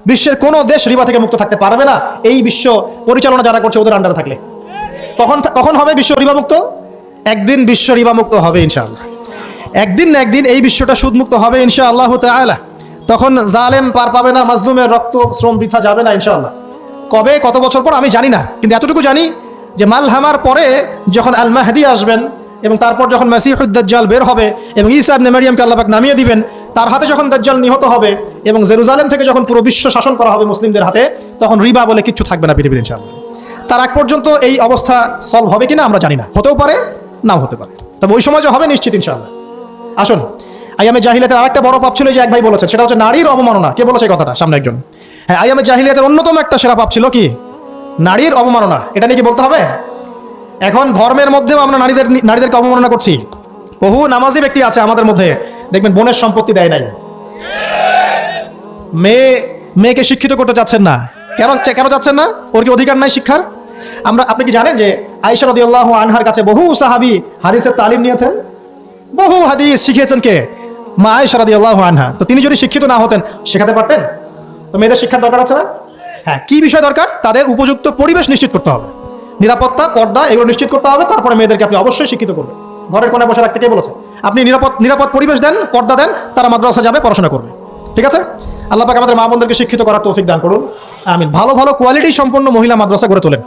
বিশ্বের কোনো দেশ রিবা থেকে মুক্ত থাকতে পারবে না, এই বিশ্ব পরিচালনা যারা করছে ওদের আন্ডারে থাকলে। কখন হবে বিশ্ব রিবা মুক্ত? একদিন বিশ্ব রিবা মুক্ত হবে ইনশাআল্লাহ, একদিন না একদিন এই বিশ্বটা সুদমুক্ত হবে ইনশাআল্লাহ তাআলা। তখন জালেম পার পাবে না, মাজলুমের রক্ত শ্রম বৃথা যাবে না ইনশাআল্লাহ। কবে, কত বছর পর আমি জানি না, কিন্তু এতটুকু জানি যে মালহামার পরে যখন আল মাহদি আসবেন, এবং তারপর যখন মাসিহুদ দাজ্জাল বের হবে, এবং ঈসা ইবনে মারইয়ামকে আল্লাহ পাক নামিয়ে দিবেন, তার হাতে যখন দাজ্জাল নিহত হবে, এবং জেরুজালেম থেকে যখন পুরো বিশ্ব শাসন করা হবে মুসলিমদের হাতে, তখন রিবা বলে কিচ্ছু থাকবে না পৃথিবীর ইনশাআল্লাহ। তার আগ পর্যন্ত এই অবস্থা সলভ হবে কিনা আমরা জানি না, হতেও পারে নাও হতে পারে, তবে ওই সময় যে হবে নিশ্চিত ইনশাআল্লাহ। আসুন, আইয়ামে জাহিলিয়াতের আরেকটা বড় পাপ ছিল, যে এক ভাই বলেছেন, সেটা হচ্ছে নারীর অবমাননা। কে বলেছে এই কথাটা? সামনে একজন। হ্যাঁ, আইয়ামে জাহিলিয়াতের অন্যতম একটা সেরা পাপ ছিল কি? নারীর অবমাননা। এটা নিয়ে কি বলতে হবে? এখন ধর্মের মধ্যেও আমরা নারীদেরকে অবমাননা করছি। বহু নামাজি ব্যক্তি আছে আমাদের মধ্যে, দেখবেন বোনের সম্পত্তি দেয় নাই, মেয়েকে শিক্ষিত করতে চাচ্ছেন না। কেন চাচ্ছেন না? ওর কি অধিকার নাই শিক্ষার? আপনি কি জানেন যে আয়েশা রাদিয়াল্লাহু আনহার কাছে বহু সাহাবী হাদিসের তালিম নিয়েছেন, বহু হাদিস শিখিয়েছেন কে? মা আয়েশা রাদিয়াল্লাহু আনহা। তো তিনি যদি শিক্ষিত না হতেন, শেখাতে পারতেন? তো মেয়েদের শিক্ষার দরকার আছে না? হ্যাঁ, কি বিষয় দরকার? তাদের উপযুক্ত পরিবেশ নিশ্চিত করতে হবে, নিরাপত্তা, পর্দা, এগুলো নিশ্চিত করতে হবে। তারপরে মেয়েদেরকে আপনি অবশ্যই শিক্ষিত করবেন। ঘরের কোণায় বসে রাখতে কে বলেছে? আপনি নিরাপদ পরিবেশ দেন, পর্দা দেন, তারা মাদ্রাসা যাবে, পড়াশোনা করবে। ঠিক আছে? আল্লাহ পাক আমাদের মা বোনদেরকে শিক্ষিত করার তৌফিক দান করুন, আমিন। ভালো ভালো কোয়ালিটি সম্পন্ন মহিলা মাদ্রাসা গড়ে তোলেন।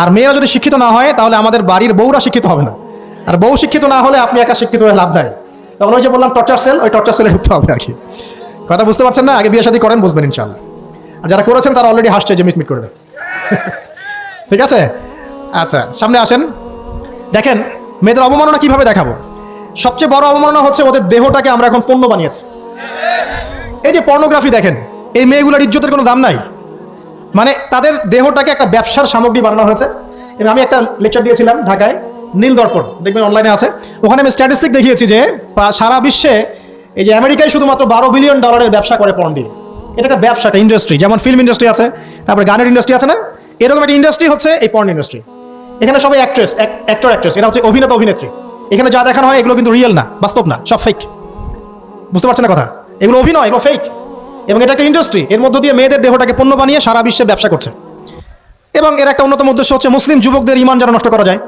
আর মেয়েরা যদি শিক্ষিত না হয়, তাহলে আমাদের বাড়ির বউরা শিক্ষিত হবে না। আর বউ শিক্ষিত না হলে আপনি একা শিক্ষিত হয়ে লাভ নাই। তখন ওই যে বললাম টর্চার সেল, ওই টর্চার সেলে ঢুকতে হবে আর কি। কথা বুঝতে পারছেন না? আগে বিয়ে শাদী করেন, বুঝবেন ইনশাআল্লাহ। আর যারা করেছেন তারা অলরেডি হাসছে যে মিট করে দেয়। ঠিক আছে? আচ্ছা, সামনে আসেন। দেখেন মেয়েদের অবমাননা কিভাবে দেখাবো। সবচেয়ে বড় অবমাননা হচ্ছে ওদের দেহটাকে আমরা এখন পণ্য বানিয়েছি। এই যে পর্নোগ্রাফি দেখেন, এই মেয়েগুলোর ইজ্জতের কোনো দাম নাই, মানে তাদের দেহটাকে একটা ব্যবসার সামগ্রী বানানো হয়েছে। এবং আমি একটা লেকচার দিয়েছিলাম ঢাকায়, নীল দর্পণ, দেখবেন অনলাইনে আছে। ওখানে আমি স্ট্যাটিস্টিক দেখিয়েছি যে সারা বিশ্বে এই যে আমেরিকায় শুধুমাত্র $12 বিলিয়ন ব্যবসা করে পর্ন দিয়ে। এটা একটা ব্যবসা, একটা ইন্ডাস্ট্রি। যেমন ফিল্ম ইন্ডাস্ট্রি আছে, তারপরে গানের ইন্ডাস্ট্রি আছে না, এরকম একটা ইন্ডাস্ট্রি হচ্ছে এই পর্ন ইন্ডাস্ট্রি। এখানে সবাই অ্যাক্ট্রেস, অ্যাক্ট্রেস, এরা হচ্ছে অভিনেতা অভিনেত্রী। এখানে যা দেখানো হয় এগুলো কিন্তু রিয়েল না, বাস্তব না, সব ফেক। বুঝতে পারছেন না কথা? এগুলো অভিনয়, এগুলো ফেক। এবং এটা একটা ইন্ডাস্ট্রি, এর মধ্য দিয়ে মেয়েদের দেহটাকে পণ্য বানিয়ে সারা বিশ্বে ব্যবসা করছে। এবং এর একটা অন্যতম উদ্দেশ্য হচ্ছে মুসলিম যুবকদের ঈমান যেন নষ্ট করা যায়।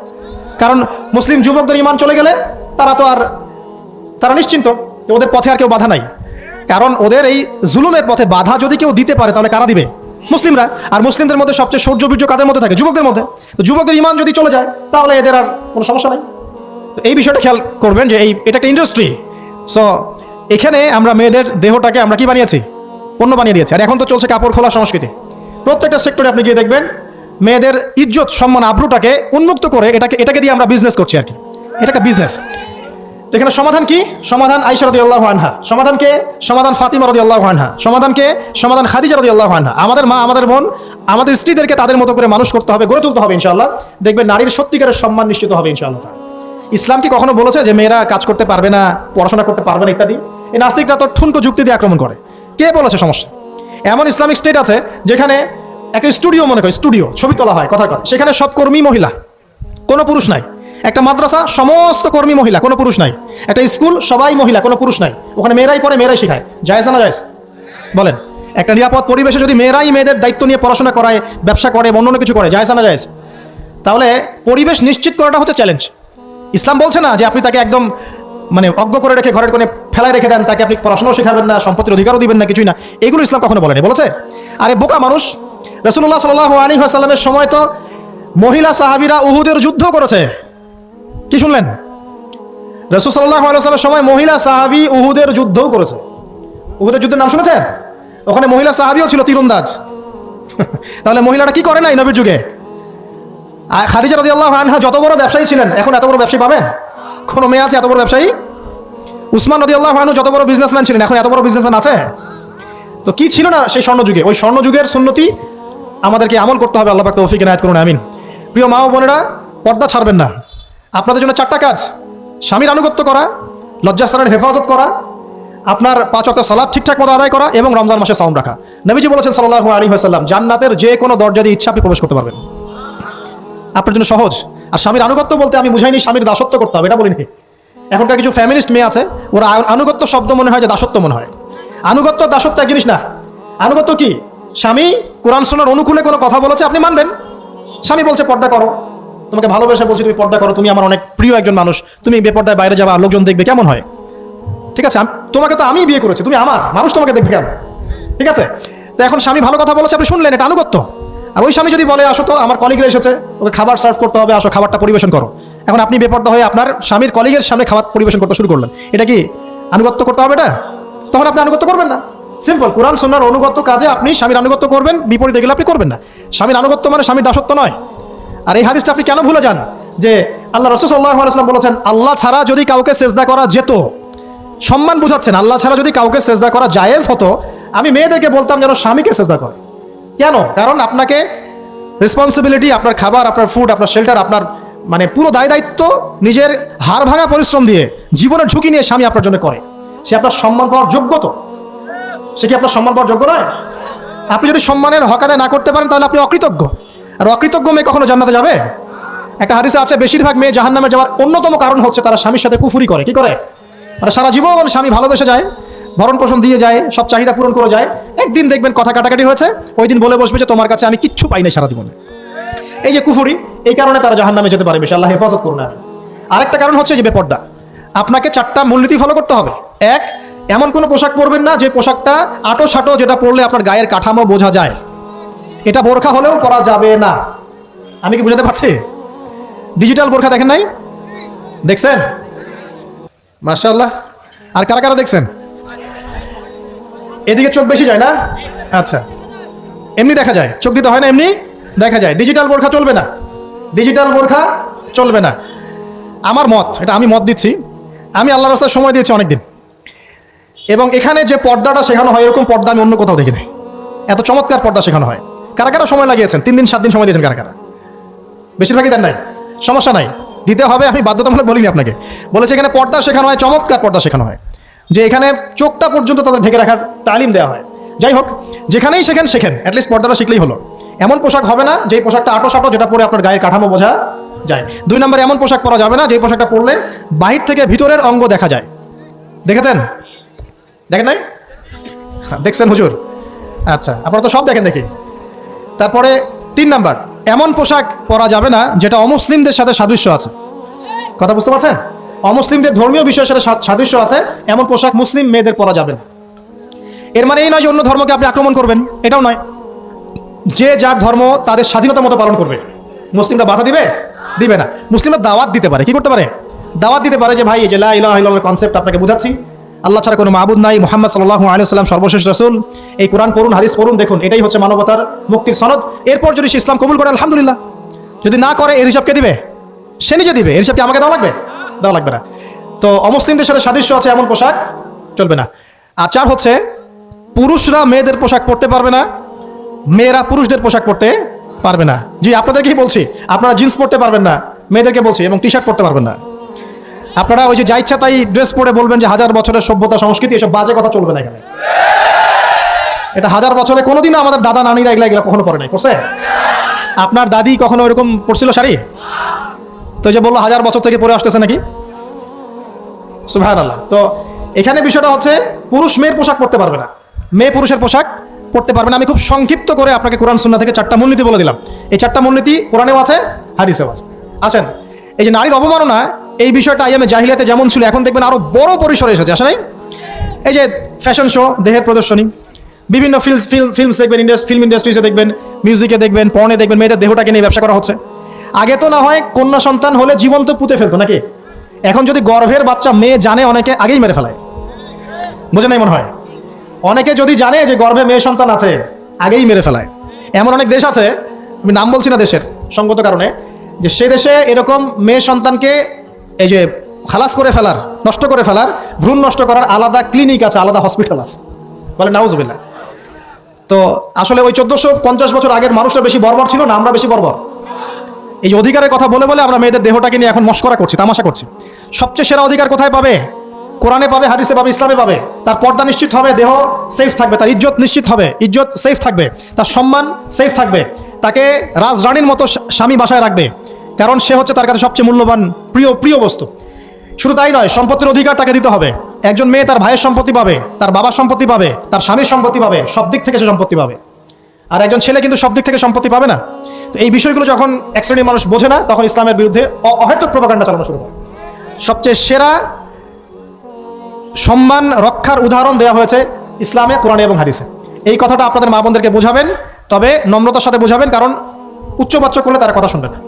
কারণ মুসলিম যুবকদের ঈমান চলে গেলে তারা নিশ্চিন্ত, ওদের পথে আর কেউ বাধা নাই। কারণ ওদের এই জুলুমের পথে বাধা যদি কেউ দিতে পারে, তাহলে কারা দিবে? মুসলিমরা। আর মুসলিমদের মধ্যে সবচেয়ে শৌর্য কাদের মধ্যে থাকে? যুবকদের মধ্যে। তো যুবকদের ঈমান যদি চলে যায়, তাহলে এদের আর কোনো সমস্যা নাই। তো এই বিষয়টা খেয়াল করবেন যে এটা একটা ইন্ডাস্ট্রি। সো এখানে আমরা মেয়েদের দেহটাকে আমরা কি বানিয়েছি? পণ্য বানিয়ে দিয়েছি। আর এখন তো চলছে কাপড় খোলা সংস্কৃতি। প্রত্যেকটা সেক্টরে আপনি গিয়ে দেখবেন মেয়েদের ইজ্জত, সম্মান, আব্রুটাকে উন্মুক্ত করে এটাকে দিয়ে আমরা বিজনেস করছি আর কি। এটা একটা বিজনেস। তো এখানে সমাধান কি? সমাধান আয়েশা রাদিয়াল্লাহু আনহা। সমাধান কে? সমাধান ফাতিমা রাদিয়াল্লাহু আনহা। সমাধান কে? সমাধান খাদিজা রাদিয়াল্লাহু আনহা। আমাদের মা, আমাদের বোন, আমাদের স্ত্রীদেরকে তাদের মতো করে মানুষ করতে হবে, গড়ে তুলতে হবে ইনশাআল্লাহ। দেখবেন নারীর সত্যিকারের সম্মান নিশ্চিত হবে ইনশাআল্লাহ। ইসলাম কি কখনো বলেছে যে মেয়েরা কাজ করতে পারবে না, পড়াশোনা করতে পারবে না ইত্যাদি? এই নাস্তিকরা তো ঠুনকো যুক্তি দিয়ে আক্রমণ করে। কে বলেছে? সমস্যা এমন ইসলামিক স্টেট আছে যেখানে একটা স্টুডিও, মনে করি স্টুডিও, ছবি তোলা হয়, কথার কথা, সেখানে সব কর্মী মহিলা, কোনো পুরুষ নাই। একটা মাদ্রাসা, সমস্ত কর্মী মহিলা, কোনো পুরুষ নাই। একটা স্কুল, সবাই মহিলা, কোনো পুরুষ নাই। ওখানে মেয়েরাই পড়ে, মেয়েরাই শেখায়। জায়েজ না জায়েজ বলেন? একটা নিরাপদ পরিবেশে যদি মেয়েরাই মেয়েদের দায়িত্ব নিয়ে পড়াশোনা করায়, ব্যবসা করে, অন্য কিছু করে, জায়েজ না জায়েজ? তাহলে পরিবেশ নিশ্চিত করাটা হচ্ছে চ্যালেঞ্জ। ইসলাম বলছে না যে আপনি তাকে একদম মানে অজ্ঞ করে রেখে ঘরের কোণে ফেলায় রেখে দেন, তাকে আপনি পড়াশোনাও শেখাবেন না, সম্পত্তির অধিকারও দিবেন না, কিছুই না। এগুলো ইসলাম কখনো বলেনি। বলেছে? আরে বোকা মানুষ, রাসূলুল্লাহ সাল্লাল্লাহু আলাইহি ওয়াসাল্লামের সময় তো মহিলা সাহাবীরা উহুদের যুদ্ধ করেছে। কি শুনলেন? রাসূল সাল্লাল্লাহু আলাইহি ওয়াসাল্লামের সময় মহিলা সাহাবী উহুদের যুদ্ধও করেছে। উহুদের যুদ্ধের নাম শুনেছেন? ওখানে মহিলা সাহাবীও ছিল, তীরন্দাজ। তাহলে মহিলাটা কি করে নাই নবীর যুগে? খাদিজা রাদিয়াল্লাহু আনহা যত বড় ব্যবসায়ী ছিলেন, এখন এত বড় ব্যবসায়ী পাবেন? কোনো মেয়ে আছে এত বড় ব্যবসায়ী? উসমান রাদিয়াল্লাহু আনহু যত বড় বিজনেসম্যান ছিলেন, এখন এত বড় বিজনেসম্যান আছে? তো কি ছিল না সেই স্বর্ণযুগে? ওই স্বর্ণযুগের সুন্নতি আমাদেরকে আমল করতে হবে। আল্লাহ পাক তৌফিক ইনায়াত করুন, আমিন। প্রিয় মা ও বোনেরা, পর্দা ছাড়বেন না। আপনাদের জন্য 4টা কাজ: স্বামীর আনুগত্য করা, লজ্জাস্থানের হেফাজত করা, আপনার 5 ওয়াক্ত সালাত ঠিকঠাক মতো আদায় করা, এবং রমজান মাসে সাওম রাখা। নবীজি বলেছেন সাল্লাল্লাহু আলাইহি ওয়াসাল্লাম, জান্নাতের যে কোনো দরজা দিয়ে ইচ্ছা আপনি প্রবেশ করতে পারবেন। আপনার জন্য সহজ। আর স্বামীর আনুগত্য বলতে আমি বুঝাইনি স্বামীর দাসত্ব করতে হবে, এটা বলিনি। এখনকার কিছু ফ্যামিলিস্ট মেয়ে আছে, ওরা আনুগত্য শব্দ মনে হয় যে দাসত্ব মনে হয়। আনুগত্য দাসত্ব এক জিনিস না। আনুগত্য কি? স্বামী কোরআন সুন্নাহর অনুকূলে কোনো কথা বলেছে, আপনি মানবেন। স্বামী বলছে পর্দা করো, তোমাকে ভালোবেসে বলছি তুমি পর্দা করো, তুমি আমার অনেক প্রিয় একজন মানুষ, তুমি বেপর্দায় বাইরে যাবা, লোকজন দেখবে, কেমন হয়? ঠিক আছে, তোমাকে তো আমি বিয়ে করেছি, তুমি আমার মানুষ, তোমাকে দেখবে কেন? ঠিক আছে, তো এখন স্বামী ভালো কথা বলেছে, আপনি শুনলেন, এটা আনুগত্য। আর ওই স্বামী যদি বলে আসো তো আমার কলিগরা এসেছে, ওকে খাবার সার্ভ করতে হবে, আসো খাবারটা পরিবেশন করো, এখন আপনি বেপর্দা হয়ে আপনার স্বামীর কলিগের সামনে খাবার পরিবেশন করতে শুরু করলেন, এটা কি আনুগত্য করতে হবে? এটা তখন আপনি আনুগত্য করবেন না। সিম্পল, কোরআন সুন্নাহর অনুগত্য কাজে আপনি স্বামীর আনুগত্য করবেন, বিপরীতে গেলে আপনি করবেন না। স্বামীর আনুগত্য মানে স্বামীর দাসত্ব নয়। আর এই হাদিসটা আপনি কেন ভুলে যান যে আল্লাহ রাসূল সাল্লাল্লাহু আলাইহি ওয়াসাল্লাম বলেছেন, আল্লাহ ছাড়া যদি কাউকে সেজদা করা যেত, সম্মান বুঝাচ্ছেন, আল্লাহ ছাড়া যদি কাউকে সেজদা করা জায়েজ হতো, আমি মেয়েদেরকে বলতাম যেন স্বামীকে সেজদা করে। কেন? কারণ আপনাকে রেসপন্সিবিলিটি, আপনার খাবার, আপনার ফুড, আপনার শেল্টার, আপনার মানে পুরো দায় দায়িত্ব নিজের হাড় ভাঙা পরিশ্রম দিয়ে, জীবনের ঝুঁকি নিয়ে স্বামী আপনার জন্য করে। সে আপনার সম্মান পাওয়ার যোগ্য তো? সে কি আপনার সম্মান পাওয়ার যোগ্য নয়? আপনি যদি সম্মানের হক আদায় না করতে পারেন তাহলে আপনি অকৃতজ্ঞ। আর অকৃতজ্ঞ মেয়ে কখনো জান্নাতে যাবে? একটা হাদিসে আছে, বেশিরভাগ মেয়ে জাহান্নামে যাওয়ার অন্যতম কারণ হচ্ছে তারা স্বামীর সাথে কুফরি করে। কি করে? মানে সারা জীবন স্বামী ভালোবেসে যায়, ভরণ পোষণ দিয়ে যায়, সব চাহিদা পূরণ করে যায়, একদিন দেখবেন কথা কাটাকাটি হয়েছে, ওই দিন বলে বসবে যে তোমার কাছে আমি কিচ্ছু পাই নাই সারা জীবনে। এই যে কুফরি, এই কারণে তারা জাহান্নামে যেতে পারে বেশি। আল্লাহ হেফাজত করুন। আরেকটা কারণ হচ্ছে যে বেপর্দা। আপনাকে 4টা মূলনীতি ফলো করতে হবে। 1, এমন কোনো পোশাক পরবেন না যে পোশাকটা আটো সাটো, যেটা পরলে আপনার গায়ের কাঠামো বোঝা যায়। এটা বোরখা হলেও পরা যাবে না। আমি কি বুঝাতে পারছি? ডিজিটাল বোরখা দেখেন নাই? দেখছেন? মাশাআল্লাহ। আর কারা কারা দেখছেন? এদিকে চোখ বেশি যায় না? আচ্ছা, এমনি দেখা যায়, চোখ দিতে হয় না, এমনি দেখা যায়। ডিজিটাল বোরখা চলবে না, ডিজিটাল বোরখা চলবে না। আমার মত, এটা আমি মত দিচ্ছি, আমি আল্লাহর রাস্তায় সময় দিয়েছি অনেকদিন, এবং এখানে যে পর্দাটা শেখানো হয় এরকম পর্দা আমি অন্য কোথাও দেখি নাই। এত চমৎকার পর্দা শেখানো হয়। কারা কারা সময় লাগিয়েছেন? 3 দিন 7 দিন সময় দিয়েছেন কারা কারা? বেশিরভাগই দেন নাই। সমস্যা নাই, দিতে হবে, আমি বাধ্যতামূলক বলিনি আপনাকে। বলেছে এখানে পর্দা শেখানো হয়, চমৎকার পর্দা শেখানো হয়, যে এখানে চোখটা পর্যন্ত তাদের ঢেকে রাখার তালিম দেওয়া হয়। যাই হোক, যেখানেই শেখেন অ্যাটলিস্ট পর্দাটা শিখলেই হলো। এমন পোশাক হবে না যেই পোশাকটা আটো সাটো, যেটা পরে আপনার গায়ের কাঠামো বোঝা যায়। 2 নম্বরে এমন পোশাক পরা যাবে না যেই পোশাকটা পরলে বাহির থেকে ভিতরের অঙ্গ দেখা যায়। দেখেছেন? দেখেন নাই? দেখছেন হুজুর? আচ্ছা, আপনারা তো সব দেখেন দেখি। তারপরে 3 নাম্বার, এমন পোশাক পরা যাবে না যেটা অমুসলিমদের সাথে সাদৃশ্য আছে। কথা বুঝতে পারছেন? অমুসলিমদের ধর্মীয় বিষয়ের সাথে সাদৃশ্য আছে এমন পোশাক মুসলিম মেয়েদের পরা যাবে না। এর মানে এই নয় যে অন্য ধর্মকে আপনি আক্রমণ করবেন, এটাও নয়। যে যার ধর্ম তাদের স্বাধীনতা মতো পালন করবে। মুসলিমরা বাধা দিবে? দিবে না। মুসলিমরা দাওয়াত দিতে পারে। কি করতে পারে? দাওয়াত দিতে পারে যে ভাই, এই যে লা ইলাহা ইল্লাল্লাহর কনসেপ্ট আপনাকে বুঝাচ্ছি, আল্লাহ ছাড়া কোনো মাবুদ নাই, মুহাম্মদ সাল্লাল্লাহু আলাইহি ওয়াসাল্লাম সর্বশেষ রাসূল, এই কোরআন পড়ুন, হাদিস পড়ুন, দেখুন এটাই হচ্ছে মানবতার মুক্তির সনদ। এরপর যদি সে ইসলাম কবুল করে আলহামদুলিল্লাহ, যদি না করে এর হিসাব কে দিবে? সে নিজে দিবে। এর হিসাব কি আমাকে দেওয়া লাগবে? দেওয়া লাগবে না। তো অমুসলিমদের সাথে সাদৃশ্য আছে এমন পোশাক চলবে না। আর 4 হচ্ছে পুরুষরা মেয়েদের পোশাক পরতে পারবে না, মেয়েরা পুরুষদের পোশাক পরতে পারবে না। জি, আপনাদেরকেই বলছি, আপনারা জিন্স পরতে পারবেন না, মেয়েদেরকে বলছি, এবং টি শার্ট পরতে পারবেন না। আপনারা ওই যে যা ইচ্ছা তাই ড্রেস পরে বলবেন যে 1000 বছরের সভ্যতা সংস্কৃতি, এসব বাজে কথা চলবে না এখানে। এটা 1000 বছরে কোনোদিনও আমাদের দাদা নানিরা এগুলা কখনো পরে নাই, করছে? আপনার দাদি কখনো এরকম পরছিল শাড়ি? তো যে বললো 1000 বছর থেকে পরে আসতেছে নাকি? সুবহানাল্লাহ। তো এখানে বিষয়টা হচ্ছে পুরুষ মেয়ের পোশাক পরতে পারবে না, মেয়ে পুরুষের পোশাক পরতে পারবে না। আমি খুব সংক্ষিপ্ত করে আপনাকে কোরআন সুন্নাহ থেকে 4টা মূলনীতি বলে দিলাম। এই 4টা মূলনীতি কোরআনেও আছে, হাদিসেও আছে। আসেন, এই যে নারীর অবমাননা, এই বিষয়টা আইয়ামে জাহিলিয়াতে যেমন ছিল, এখন দেখবেন আরো বড় পরিসরে এসেছে, আসে নাই? এই যে ফ্যাশন শো, দেহের প্রদর্শনী, বিভিন্ন ফিল্মস দেখবেন, ফিল্ম ইন্ডাস্ট্রিজে দেখবেন, মিউজিকে দেখবেন, পর্নে দেখবেন, মেয়েদের দেহটাকে নিয়ে ব্যবসা করা হচ্ছে। আগে তো না হয় কন্যা সন্তান হলে জীবন্ত পুঁতে ফেলতো নাকি? এখন যদি গর্ভের বাচ্চা মেয়ে জানে, অনেকে আগেই মেরে ফেলায়। বুঝে নাই মনে হয়? অনেকে যদি জানে যে গর্ভে মেয়ে সন্তান আছে, আগেই মেরে ফেলায়। এমন অনেক দেশ আছে, আমি নাম বলছি না দেশের সঙ্গত কারণে, যে সে দেশে এরকম মেয়ে সন্তানকে এই যে খালাস করে ফেলার, নষ্ট করে ফেলার, ভ্রূণ নষ্ট করার আলাদা ক্লিনিক আছে, আলাদা হসপিটাল আছে। বলে নাউজুবিল্লাহ। তো আসলে ওই 1450 বছর আগের মানুষটা বেশি বর্বর ছিল না, আমরা বেশি বর্বর? এই অধিকারের কথা বলে বলে আমরা মেয়েদের দেহটাকে নিয়ে এখন মস্করা করছি, তামাশা করছি। সবচেয়ে সেরা অধিকার কোথায় পাবে? কোরআনে পাবে, হাদিসে পাবে, ইসলামে পাবে। তার পর্দা নিশ্চিত হবে, দেহ সেফ থাকবে, তার ইজ্জত নিশ্চিত হবে, ইজ্জত সেফ থাকবে, তার সম্মান সেফ থাকবে, তাকে রাজরানীর মতো স্বামী বাসায় রাখবে, কারণ সে হচ্ছে তার কাছে সবচেয়ে মূল্যবান প্রিয় বস্তু। শুধু তাই নয়, সম্পত্তির অধিকার তাকে দিতে হবে। একজন মেয়ে তার ভাইয়ের সম্পত্তি পাবে, তার বাবার সম্পত্তি পাবে, তার স্বামীর সম্পত্তি পাবে, সব দিক থেকে সে সম্পত্তি পাবে। আর একজন ছেলে কিন্তু সব দিক থেকে সম্পত্তি পাবে না। তো এই বিষয়গুলো যখন এক শ্রেণীর মানুষ বোঝে না, তখন ইসলামের বিরুদ্ধে অহেতুক প্রপাগান্ডা চালানো শুরু করে। সবচেয়ে সেরা সম্মান রক্ষার উদাহরণ দেওয়া হয়েছে ইসলামে, কোরআনে এবং হাদিসে। এই কথাটা আপনাদের মা বোনদেরকে বোঝাবেন, তবে নম্রতার সাথে বোঝাবেন, কারণ উচ্চবাচ্য করলে তারা কথা শুনবে না।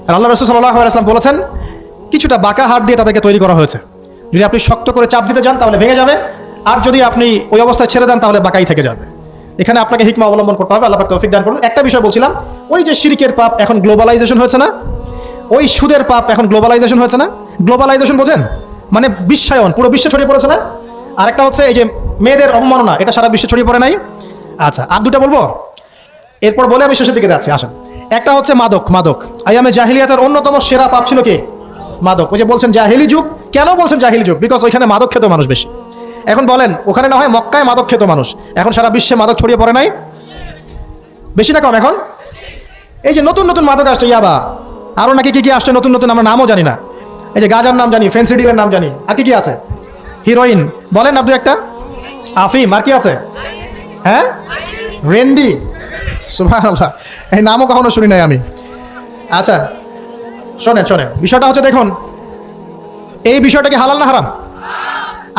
আর আল্লাহ রাসূল সাল্লাল্লাহু আলাইহি ওয়াসাল্লাম বলেছেন, কিছুটা বাঁকা হাড় দিয়ে তাদেরকে তৈরি করা হয়েছে। যদি আপনি শক্ত করে চাপ দিতে যান তাহলে ভেঙে যাবে, আর যদি আপনি ওই অবস্থায় ছেড়ে দেন তাহলে বাঁকাই থেকে যাবে। এখানে আপনাকে হিকমা অবলম্বন করতে হবে। আল্লাহ পাক তৌফিক দান করুন। একটা বিষয় বলছিলাম, ওই যে শিরকের পাপ এখন গ্লোবালাইজেশন হয়েছে না, ওই সুদের পাপ এখন গ্লোবালাইজেশন হয়েছে না। গ্লোবালাইজেশন বোঝেন? মানে বিশ্বায়ন, পুরো বিশ্বে ছড়িয়ে পড়েছে না। আর একটা হচ্ছে এই যে মেয়েদের অবমাননা, এটা সারা বিশ্বে ছড়িয়ে পড়ে নাই? আচ্ছা, আর দুটো বলবো, এরপর বলে আমি শেষের দিকে যাচ্ছি। আসেন, একটা হচ্ছে মাদক। আইয়ামে জাহিলিয়াতের অন্যতম সেরা পাপ ছিল কি? মাদক। ওই যে বলছেন জাহিলি যুগ, কেন বলছেন জাহিলি যুগ? বিকজ ওইখানে মাদক খেত মানুষ বেশি। এখন বলেন, ওখানে না হয় মক্কায় মাদক খেত মানুষ, এখন সারা বিশ্বে মাদক ছড়িয়ে পড়ে নাই? বেশি না কম? এখন এই যে নতুন নতুন মাদক আসছে, ইয়াবা, আরও নাকি কি আসছে নতুন নতুন, আমরা নামও জানি না। এই যে গাজার নাম জানি, ফেন্সিডিলের নাম জানি, আর কি আছে? হিরোইন বলেন না, দু একটা। আফিম, আর কি আছে? হ্যাঁ, রেন্ডি, সুবহানাল্লাহ, এই নামও কখনো শুনি নাই আমি। আচ্ছা শোনেন, বিষয়টা হচ্ছে, দেখুন, এই বিষয়টা কি হালাল না হারাম?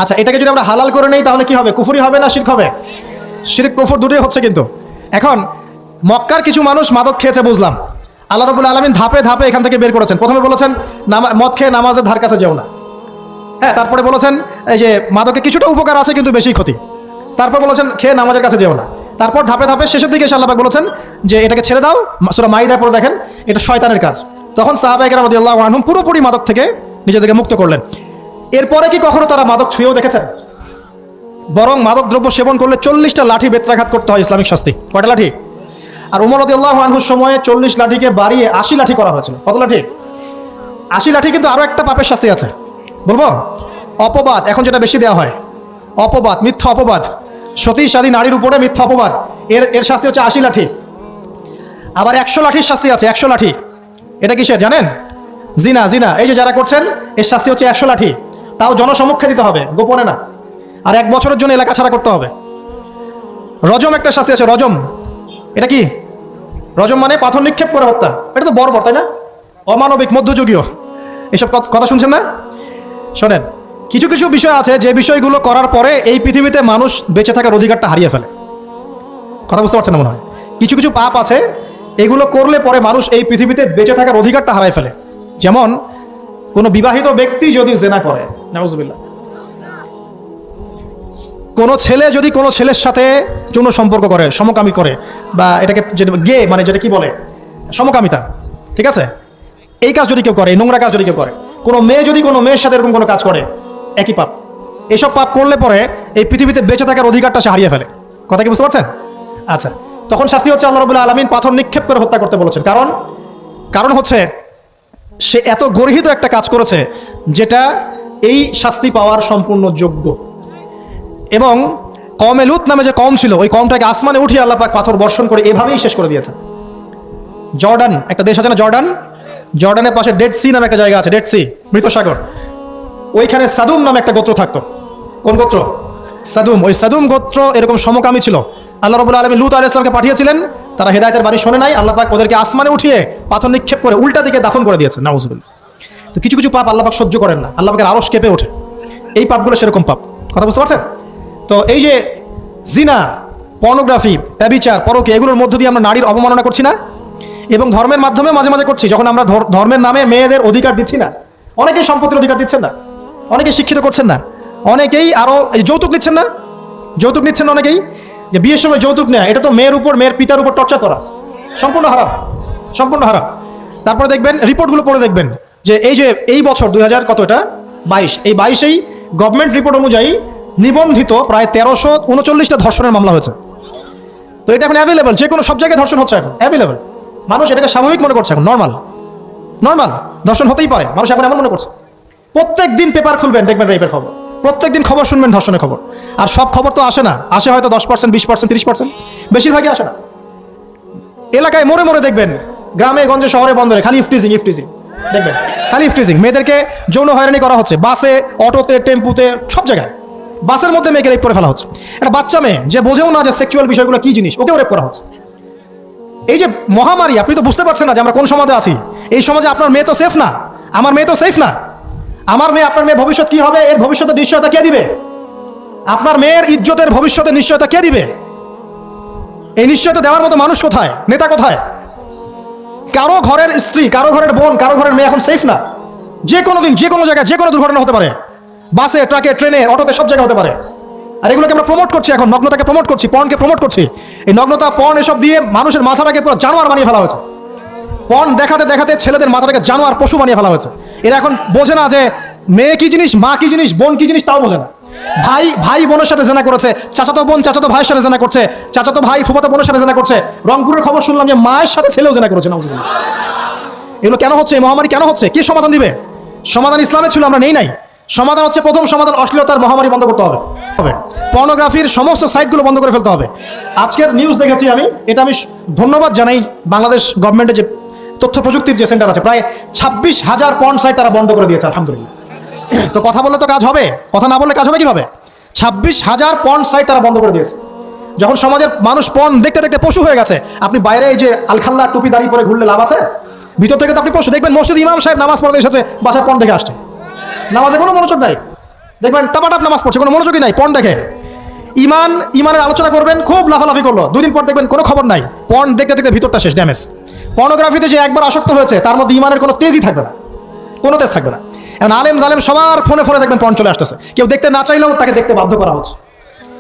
আচ্ছা, এটাকে যদি আমরা হালাল করে নেই তাহলে কি হবে? কুফরি হবে না শিরক হবে? শিরক কুফর দুটোই হচ্ছে। কিন্তু এখন মক্কার কিছু মানুষ মাদক খেয়েছে, বুঝলাম। আল্লাহ রাব্বুল আলামিন ধাপে ধাপে এখান থেকে বের করেছেন। প্রথমে বলেছেন মদ খেয়ে নামাজের ধার কাছে যেও না। হ্যাঁ, তারপরে বলেছেন এই যে মাদকে কিছুটা উপকার আছে কিন্তু বেশি ক্ষতি। তারপর বলেছেন খেয়ে নামাজের কাছে যেও না। তারপর ধাপে ধাপে শেষের দিকে আল্লাহ পাক বলেছেন যে এটাকে ছেড়ে দাও। সূরা মাইদায় পড়ে দেখেন, এটা শয়তানের কাজ। তখন সাহাবায়ে কেরাম রাদিয়াল্লাহু আনহুম পুরোপুরি মাদক থেকে নিজেদেরকে মুক্ত করলেন। এরপরে কি কখনো তারা মাদক ছুঁয়েও দেখেছেন? বরং মাদক দ্রব্য সেবন করলে 40টা লাঠি বেত্রাঘাত করতে হয়, ইসলামিক শাস্তি। কয়টা লাঠি? আর উমর রাদিয়াল্লাহু আনহুর সময়ে 40 লাঠিকে বাড়িয়ে 80 লাঠি করা হয়েছিল। কত লাঠি? 80 লাঠি। কিন্তু আরও একটা পাপের শাস্তি আছে, বলবো? অপবাদ। এখন যেটা বেশি দেওয়া হয়, অপবাদ, মিথ্যা অপবাদ, সতী সাদী নারীর উপরে মিথ্যা অপবাদ, এর শাস্তি হচ্ছে 80 লাঠি। আবার 100 লাঠির শাস্তি আছে। 100 লাঠি এটা কিসের জানেন? জিনা। এই যে যারা করছেন, এর শাস্তি হচ্ছে 100 লাঠি। তাও জনসমক্ষে দিতে হবে, গোপনে না। আর 1 বছরের জন্য এলাকা ছাড়া করতে হবে। রজম একটা শাস্তি আছে, রজম। এটা কি? রজম মানে পাথর নিক্ষেপ করে হত্যা। এটা তো বর্বর, তাই না? অমানবিক, মধ্যযুগীয়। এসব কথা শুনছেন না? শোনেন, কিছু কিছু বিষয় আছে যে বিষয়গুলো করার পরে এই পৃথিবীতে মানুষ বেঁচে থাকার অধিকারটা হারিয়ে ফেলে। কথা বুঝতে পারছেন না মনে হয়? কিছু কিছু পাপ আছে, এগুলো করলে পরে মানুষ এই পৃথিবীতে বেঁচে থাকার অধিকারটা হারিয়ে ফেলে। যেমন কোনো বিবাহিত ব্যক্তি যদি জেনা করে, নাউজুবিল্লাহ, কোনো ছেলে যদি কোনো ছেলের সাথে যৌন সম্পর্ক করে, সমকামী করে, বা এটাকে যেটা গে মানে যেটা কি বলে, সমকামিতা, ঠিক আছে? এই কাজ যদি কেউ করে, এই নোংরা কাজ যদি কেউ করে, কোনো মেয়ে যদি কোনো মেয়ের সাথে এরকম কোনো কাজ করে, একই পাপ। এইসব পাপ করলে পরে এই পৃথিবীতে বেঁচে থাকার অধিকারটা সে হারিয়ে ফেলে। কথা কি বুঝতে পারছেন? আচ্ছা, তখন শাস্তি হচ্ছে আল্লাহ রাব্বুল আলামিন পাথর নিক্ষেপ করে হত্যা করতে বলেছেন। কারণ হচ্ছে সে এত গর্হিত একটা কাজ করেছে যেটা এই শাস্তি পাওয়ার সম্পূর্ণ যোগ্য। এবং কওমে লূত নামে যে কওম ছিল, ওই কওমটাকে আসমানে উঠিয়ে আল্লাহ পাক পাথর বর্ষণ করে এভাবেই শেষ করে দিয়েছেন। জর্ডান একটা দেশ আছে না, জর্ডানের পাশে ডেড সি নামে একটা জায়গা আছে, ডেড সি, মৃত সাগর। ওইখানে সাদুম নামে একটা গোত্র থাকতো। কোন গোত্র? সাদুম। ওই সাদুম গোত্র এরকম সমকামী ছিল। আল্লাহ রাব্বুল আলামিন লূত আলাইহিস সালামকে পাঠিয়েছিলেন, তারা হেদায়েতের বাণী শোনে নাই। আল্লাহ পাক ওদেরকে আসমানে উঠিয়ে পাথর নিক্ষেপ করে উল্টা দিকে দাফন করে দিয়েছেন। নাউজুবিল্লাহ। তো কিছু কিছু পাপ আল্লাহ পাক সহ্য করেন না, আল্লাহ পাকের আরশ কেঁপে ওঠে। এই পাপগুলো সেরকম পাপ। কথা বুঝতে পারছেন? তো এই যে জিনা, পর্নোগ্রাফি, ব্যভিচার, পরকীয়া, এগুলোর মধ্য দিয়ে আমরা নারীর অবমাননা করছি না? এবং ধর্মের মাধ্যমে মাঝে মাঝে করছি, যখন আমরা ধর্মের নামে মেয়েদের অধিকার দিচ্ছি না। অনেকেই সম্পত্তির অধিকার দিচ্ছেন না, অনেকেই শিক্ষিত করছেন না, অনেকেই আরও যৌতুক নিচ্ছেন না, যৌতুক নিচ্ছেন না অনেকেই। যে বিয়ের সময় যৌতুক নেয়, এটা তো মেয়ের উপর, মেয়ের পিতার উপর টর্চার করা, সম্পূর্ণ হারাম, সম্পূর্ণ হারাম। তারপরে দেখবেন রিপোর্টগুলো পড়ে দেখবেন যে এই বছর 2022, এই 22-এই গভর্নমেন্ট রিপোর্ট অনুযায়ী নিবন্ধিত প্রায় 1339টা ধর্ষণের মামলা হয়েছে। তো এটা এখন অ্যাভেলেবল, যে কোনো সব জায়গায় ধর্ষণ হচ্ছে এখন অ্যাভেলেবল। মানুষ এটাকে স্বাভাবিক মনে করছে এখন, নর্মাল ধর্ষণ হতেই পারে, মানুষ এখন এমন মনে করছে। প্রত্যেক দিন পেপার খুলবেন, দেখবেন রেপের খবর, প্রত্যেক দিন খবর শুনবেন ধর্ষণের খবর। আর সব খবর তো আসে না, আসে হয়তো 10%, 20%, 30%, বেশিরভাগই আসে না। এলাকায় মোড়ে মোড়ে দেখবেন, গ্রামে গঞ্জে শহরে বন্দরে খালি ইফটিজিং দেখবেন, খালি ইফটিজিং। মেয়েদেরকে যৌন হয়রানি করা হচ্ছে, বাসে, অটোতে, টেম্পুতে, সব জায়গায়। বাসের মধ্যে মেয়েকে রেপ করে ফেলা হচ্ছে। একটা বাচ্চা মেয়ে যে বোঝেও না যে সেক্সুয়াল বিষয়গুলো কি জিনিস, ওকেও রেপ করা হচ্ছে। এই যে মহামারী, আপনি তো বুঝতে পারছেন না যে আমরা কোন সমাজে আছি। এই সমাজে আপনার মেয়ে তো সেফ না, আমার মেয়ে তো সেফ না। আমার মেয়ে, আপনার মেয়ে ভবিষ্যৎ কি হবে, এর ভবিষ্যতের নিশ্চয়তা কে দিবে? আপনার মেয়ের ইজ্জতের ভবিষ্যতের নিশ্চয়তা কে দিবে? এই নিশ্চয়তা দেওয়ার মতো মানুষ কোথায়, নেতা কোথায়? কারো ঘরের স্ত্রী, কারো ঘরের বোন, কারো ঘরের মেয়ে এখন সেফ না। যে কোনো দিন, যে কোনো জায়গায়, যে কোনো দুর্ঘটনা হতে পারে। বাসে, ট্রাকে, ট্রেনে, অটোতে, সব জায়গায় হতে পারে। আর এগুলোকে আমরা প্রমোট করছি, এখন নগ্নতাকে প্রমোট করছি, পর্নকে প্রমোট করছি। এই নগ্নতা, পর্ন, এসব দিয়ে মানুষের মাথাটাকে পুরো জানোয়ার বানিয়ে ফেলা হয়েছে। পর্ন দেখাতে দেখাতে ছেলেদের মাথাটাকে জানোয়ার, পশু বানিয়ে ফেলা হয়েছে। এরা এখন বোঝে না যে মেয়ে কি জিনিস, মা কি জিনিস, বোন কি জিনিস, তাও বোঝে না। ভাই বোনের সাথে জেনা করেছে, চাচাতো বোন চাচাতো ভাইয়ের সাথে জেনা করছে, চাচাতো ভাই ফুফাতো বোনের সাথে জেনা করছে। রংপুরের খবর শুনলাম যে মায়ের সাথে ছেলেও জেনা করেছে। নাউজুবিল্লাহ। এগুলো কেন হচ্ছে? এই মহামারী কেন হচ্ছে? কি সমাধান দিবে? সমাধান ইসলামে ছিল, আমরা নেই নাই। সমাধান হচ্ছে, প্রথম সমাধান অশ্লীলতার মহামারী বন্ধ করতে হবে। পর্নোগ্রাফির সমস্ত সাইটগুলো বন্ধ করে ফেলতে হবে। আজকের নিউজ দেখেছি আমি, এটা আমি ধন্যবাদ জানাই বাংলাদেশ গভর্নমেন্টের যে তথ্য প্রযুক্তির যে সেন্টার আছে, প্রায় 26,000 পর্ন সাইট তারা বন্ধ করে দিয়েছে, আলহামদুলিল্লাহ। তো কথা বললে তো কাজ হবে, কথা না বললে কাজ হবে কিভাবে? 26,000 পর্ন সাইট তারা বন্ধ করে দিয়েছে। যখন সমাজের মানুষ পর্ন দেখতে দেখতে পশু হয়ে গেছে, আপনি বাইরে এই যে আলখাল্লা টুপি দাঁড়িয়ে পরে ঘুরলে লাভ আছে? ভিতর থেকে তো আপনি পশু। দেখবেন মসজিদ ইমাম সাহেব নামাজ পড়তে এসেছে, বাসায় পর্ন দেখে আসছে, নামাজে কোনো মনোযোগ নাই। দেখবেন টাপাটাপ নামাজ পড়ছে, কোনো মনোযোগই নাই, পর্ন দেখে। ইমানের আলোচনা করবেন, খুব লাফালাফি করলো, 2 দিন পর দেখবেন কোনো খবর নাই, পর্ন দেখতে দেখতে ভিতরটা শেষ, ড্যামেজ। পর্নোগ্রাফিতে যে একবার আসক্ত হয়েছে, তার মধ্যে ইমানের কোনো তেজই থাকবে না, কোনো তেজ থাকবে না। এখন আলেম জালেম সবার ফোনে ফোনে দেখবেন পর্ন চলে আসতেছে, কেউ দেখতে না চাইলেও তাকে দেখতে বাধ্য করা হচ্ছে।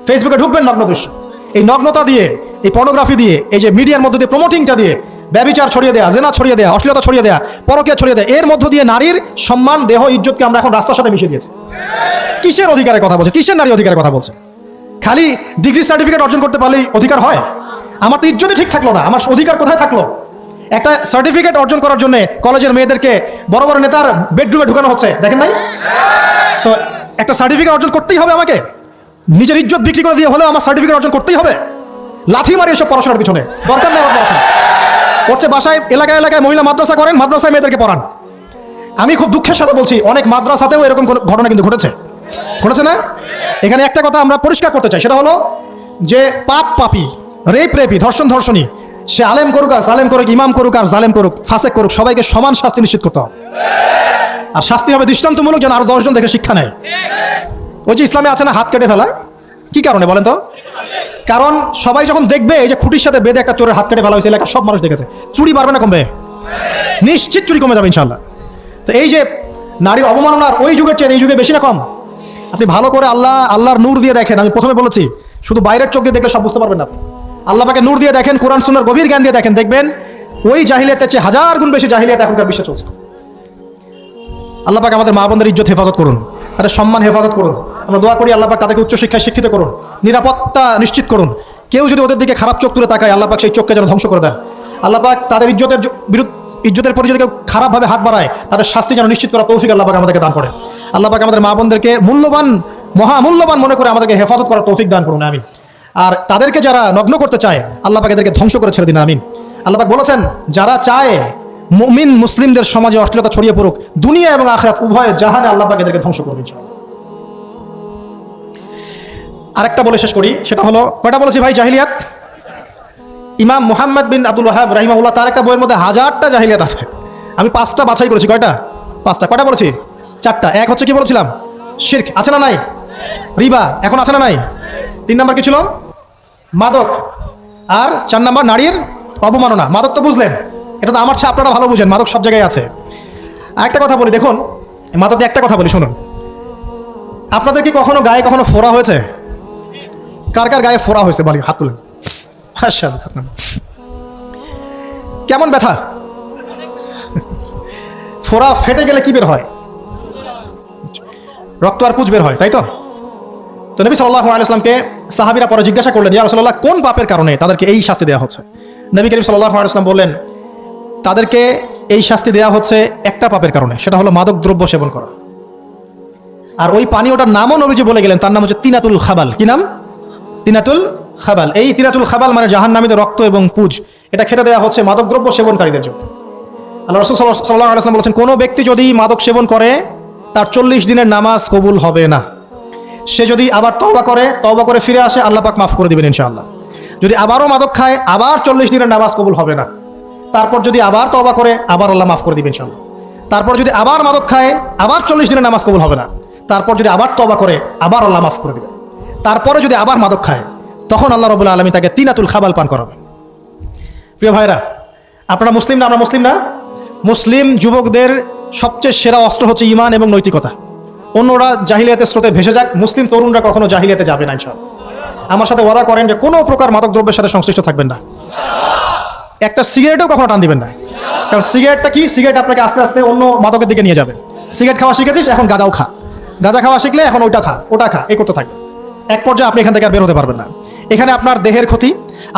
ফেসবুকে ঢুকবেন, নগ্ন দৃশ্য। এই নগ্নতা দিয়ে, এই পর্নোগ্রাফি দিয়ে, এই যে মিডিয়ার মধ্যে দিয়ে প্রমোটিংটা দিয়ে ব্যভিচার ছড়িয়ে দেয়া, জেনা ছড়িয়ে দেয়া, অশ্লীলতা ছড়িয়ে দেয়া, পরকীয়া ছড়িয়ে দেয়া, এর মধ্য দিয়ে নারীর সম্মান, দেহ, ইজ্জতকে আমরা এখন রাস্তার সাথে মিশিয়ে দিয়েছি। কিসের অধিকারের কথা বলছে? কিসের নারী অধিকারের কথা বলছে? খালি ডিগ্রি সার্টিফিকেট অর্জন করতে পারলেই অধিকার হয়? আমার তো ইজ্জতই ঠিক থাকলো না, আমার অধিকার কোথায় থাকলো? একটা সার্টিফিকেট অর্জন করার জন্য কলেজের মেয়েদেরকে বড় বড় নেতার বেডরুমে ঢুকানো হচ্ছে, দেখেন নাই? তো একটা সার্টিফিকেট অর্জন করতেই হবে আমাকে, নিজের ইজ্জত বিক্রি করে দিয়ে হলেও আমার সার্টিফিকেট অর্জন করতেই হবে। লাথি মারি এসব পড়াশোনার পিছনে, দরকার নেই আমার পড়াশোনা। হচ্ছে বাসায়, এলাকায় এলাকায় মহিলা মাদ্রাসা করেন, মাদ্রাসায় মেয়েদেরকে পড়ান। আমি খুব দুঃখের সাথে বলছি, অনেক মাদ্রাসাতেও এরকম ঘটনা কিন্তু ঘটেছে না? এখানে একটা কথা আমরা পরিষ্কার করতে চাই, সেটা হলো যে পাপী, রেপি, ধর্ষণী, সে আলেম করুক আর জালেম করুক, ইমাম করুক আর জালেম করুক, ফাসেক করুক, সবাইকে সমান শাস্তি নিশ্চিত করতে হবে। আর শাস্তি হবে দৃষ্টান্তমূলক, যেন আরো 10 জন দেখে শিক্ষা নেয়। ওই যে ইসলামে আছে না হাত কেটে ফেলা, কি কারণে বলেন তো? কারণ সবাই যখন দেখবে এই যে খুঁটির সাথে বেঁধে একটা চোরের হাত কেটে ফেলা হয়েছে, এলাকার সব মানুষ দেখেছে, চুরি বাড়বে না কমবে? নিশ্চিত চুরি কমে যাবে ইনশাআল্লাহ। তো এই যে নারীর অবমাননার ওই যুগের চেয়ে এই যুগে বেশি না কম? আপনি ভালো করে আল্লাহর নূর দিয়ে দেখেন। আমি প্রথমে বলেছি, শুধু বাইরের চোখ দিয়ে দেখলে সব বুঝতে পারবেন না। আল্লাহ পাকে নূর দিয়ে দেখেন, কোরআন সুন্নাহর গভীর জ্ঞান দিয়ে দেখেন, দেখবেন ওই জাহিলিয়াতের চেয়ে 1000 গুণ বেশি জাহিলিয়াত এখনকার বিশ্বে চলছে। আল্লাহ পাক আমাদের মা বোনদের ইজ্জত হেফাজত করুন, তাদের সম্মান হেফাজত করুন। আমরা দোয়া করি আল্লাহ পাক তাদেরকে উচ্চশিক্ষায় শিক্ষিত করুন, নিরাপত্তা নিশ্চিত করুন। কেউ যদি ওদের দিকে খারাপ চোখ তুলে তাকায়, আল্লাহ পাক সেই চোখকে যেন ধ্বংস করে দেন। আল্লাহ পাক তাদের ইজ্জতের পরে যদি কেউ খারাপভাবে হাত বাড়ায়, তাদের শাস্তি যেন নিশ্চিত করা তৌফিক আল্লাহ পাক আমাদেরকে দান করেন। আল্লাহ পাক আমাদের মা বোনদেরকে মূল্যবান, মহামূল্যবান মনে করে আমাদেরকে হেফাজত করার তৌফিক দান করুন, আমিন। আর তাদেরকে যারা নগ্ন করতে চায়, আল্লাহ পাক এদেরকে ধ্বংস করে ছেড়ে দিন, আমিন। আল্লাহ পাক বলেছেন, যারা চায় মুমিন মুসলিমদের সমাজে অশ্লীলতা ছড়িয়ে পড়ুক, দুনিয়া এবং আখিরাত উভয় জাহানে আল্লাহ পাক এদেরকে ধ্বংস করবেন ইনশাআল্লাহ। আরেকটা বলে শেষ করি, সেটা হলো, কয়টা বলেছি ভাই জাহিলিয়াত? ইমাম মুহাম্মদ বিন আব্দুল ওয়াহাব রাহিমাহুল্লাহ তার একটা বইয়ের মধ্যে 1000টা জাহিলিয়াত আছে। আমি 5টা বাছাই করেছি। কয়টা? 5টা। কয়টা বলেছি? 4টা। এক হচ্ছে কি বলেছিলাম? শিরক। আছে না নাই? রিবা এখন আছে না নাই? 3 নাম্বার কি ছিল? মাদক। আর 4 নাম্বার নারীর অবমাননা। মাদক তো বুঝলেন, এটা তো আমার চেয়ে আপনারা ভালো বুঝেন, মাদক সব জায়গায় আছে। আরেকটা কথা বলি, দেখুন মাদক নিয়ে একটা কথা বলি, শুনুন। আপনাদের কি কখনো গায়ে কখনো ফোড়া হয়েছে? কার কার গায়ে ফোড়া হয়েছে বলি, হাত তুলেন। কেমন ব্যথা? ফোড়া ফেটে গেলে কি বের হয়? রক্ত আর পুঁজ বের হয়, তাই তো? তো নবী সাল্লাল্লাহু আলাইহি ওয়াসাল্লামকে সাহাবীরা পরে জিজ্ঞাসা করলেন, ইয়া রাসূলুল্লাহ, কোন পাপের কারণে তাদেরকে এই শাস্তি দেওয়া হচ্ছে? নবী করিম সাল্লাল্লাহু আলাইহি ওয়াসাল্লাম বললেন, তাদেরকে এই শাস্তি দেওয়া হচ্ছে একটা পাপের কারণে, সেটা হলো মাদক দ্রব্য সেবন করা। আর ওই পানীয়টার নামও নবীজি বলে গেলেন, তার নাম হচ্ছে তিনাতুল খাবাল। কি নাম? তিনাতুল খাবাল। এই তিনাতুল খাবাল মানে জাহান্নামীদের রক্ত এবং পুঁজ, এটা খেতে দেওয়া হচ্ছে মাদক দ্রব্য সেবনকারীদের জন্য। আল্লাহ রাসূল সাল্লাল্লাহু আলাইহি ওয়াসাল্লাম বলেছেন, কোনো ব্যক্তি যদি মাদক সেবন করে, তার 40 দিনের নামাজ কবুল হবে না। সে যদি আবার তওবা করে ফিরে আসে, আল্লাহ পাক মাফ করে দিবেন ইনশাআল্লাহ। যদি আবারও মাদক খায়, আবার 40 দিনের নামাজ কবুল হবে না। তারপর যদি আবার তওবা করে, আবার আল্লাহ মাফ করে দিবেন ইনশাআল্লাহ। তারপর যদি আবার মাদক খায়, আবার 40 দিনের নামাজ কবুল হবে না। তারপর যদি আবার তওবা করে, আবার আল্লাহ মাফ করে দিবেন। তারপরে যদি আবার মাদক খায়, তখন আল্লাহ রাব্বুল আলামিন তাকে তিনাতুল খাবাল পান করাবেন। প্রিয় ভাইরা, আপনারা মুসলিম না? আমরা মুসলিম না? মুসলিম যুবকদের সবচেয়ে সেরা অস্ত্র হচ্ছে ঈমান এবং নৈতিকতা। অন্যরা জাহিলিয়াতের স্রোতে ভেসে যাক, মুসলিম তরুণরা কখনো জাহিলিয়াতে যাবে না ইনশাআল্লাহ। আমার সাথে ওয়াদা করেন যে কোনো প্রকার মাদক দ্রব্যের সাথে সংশ্লিষ্ট থাকবেন না। একটা সিগারেটও কখনো টান দিবেন না, কারণ সিগারেটটা কি? সিগারেট আপনাকে আস্তে আস্তে অন্য মাদকের দিকে নিয়ে যাবে। সিগারেট খাওয়া শিখেছিস, এখন গাঁজাও খা। গাঁজা খাওয়া শিখলে এখন ওটা খা, ওটা খা, এই করতে থাকবে। এক পর্যায়ে আপনি এখান থেকে আর বের হতে পারবেন না। এখানে আপনার দেহের ক্ষতি,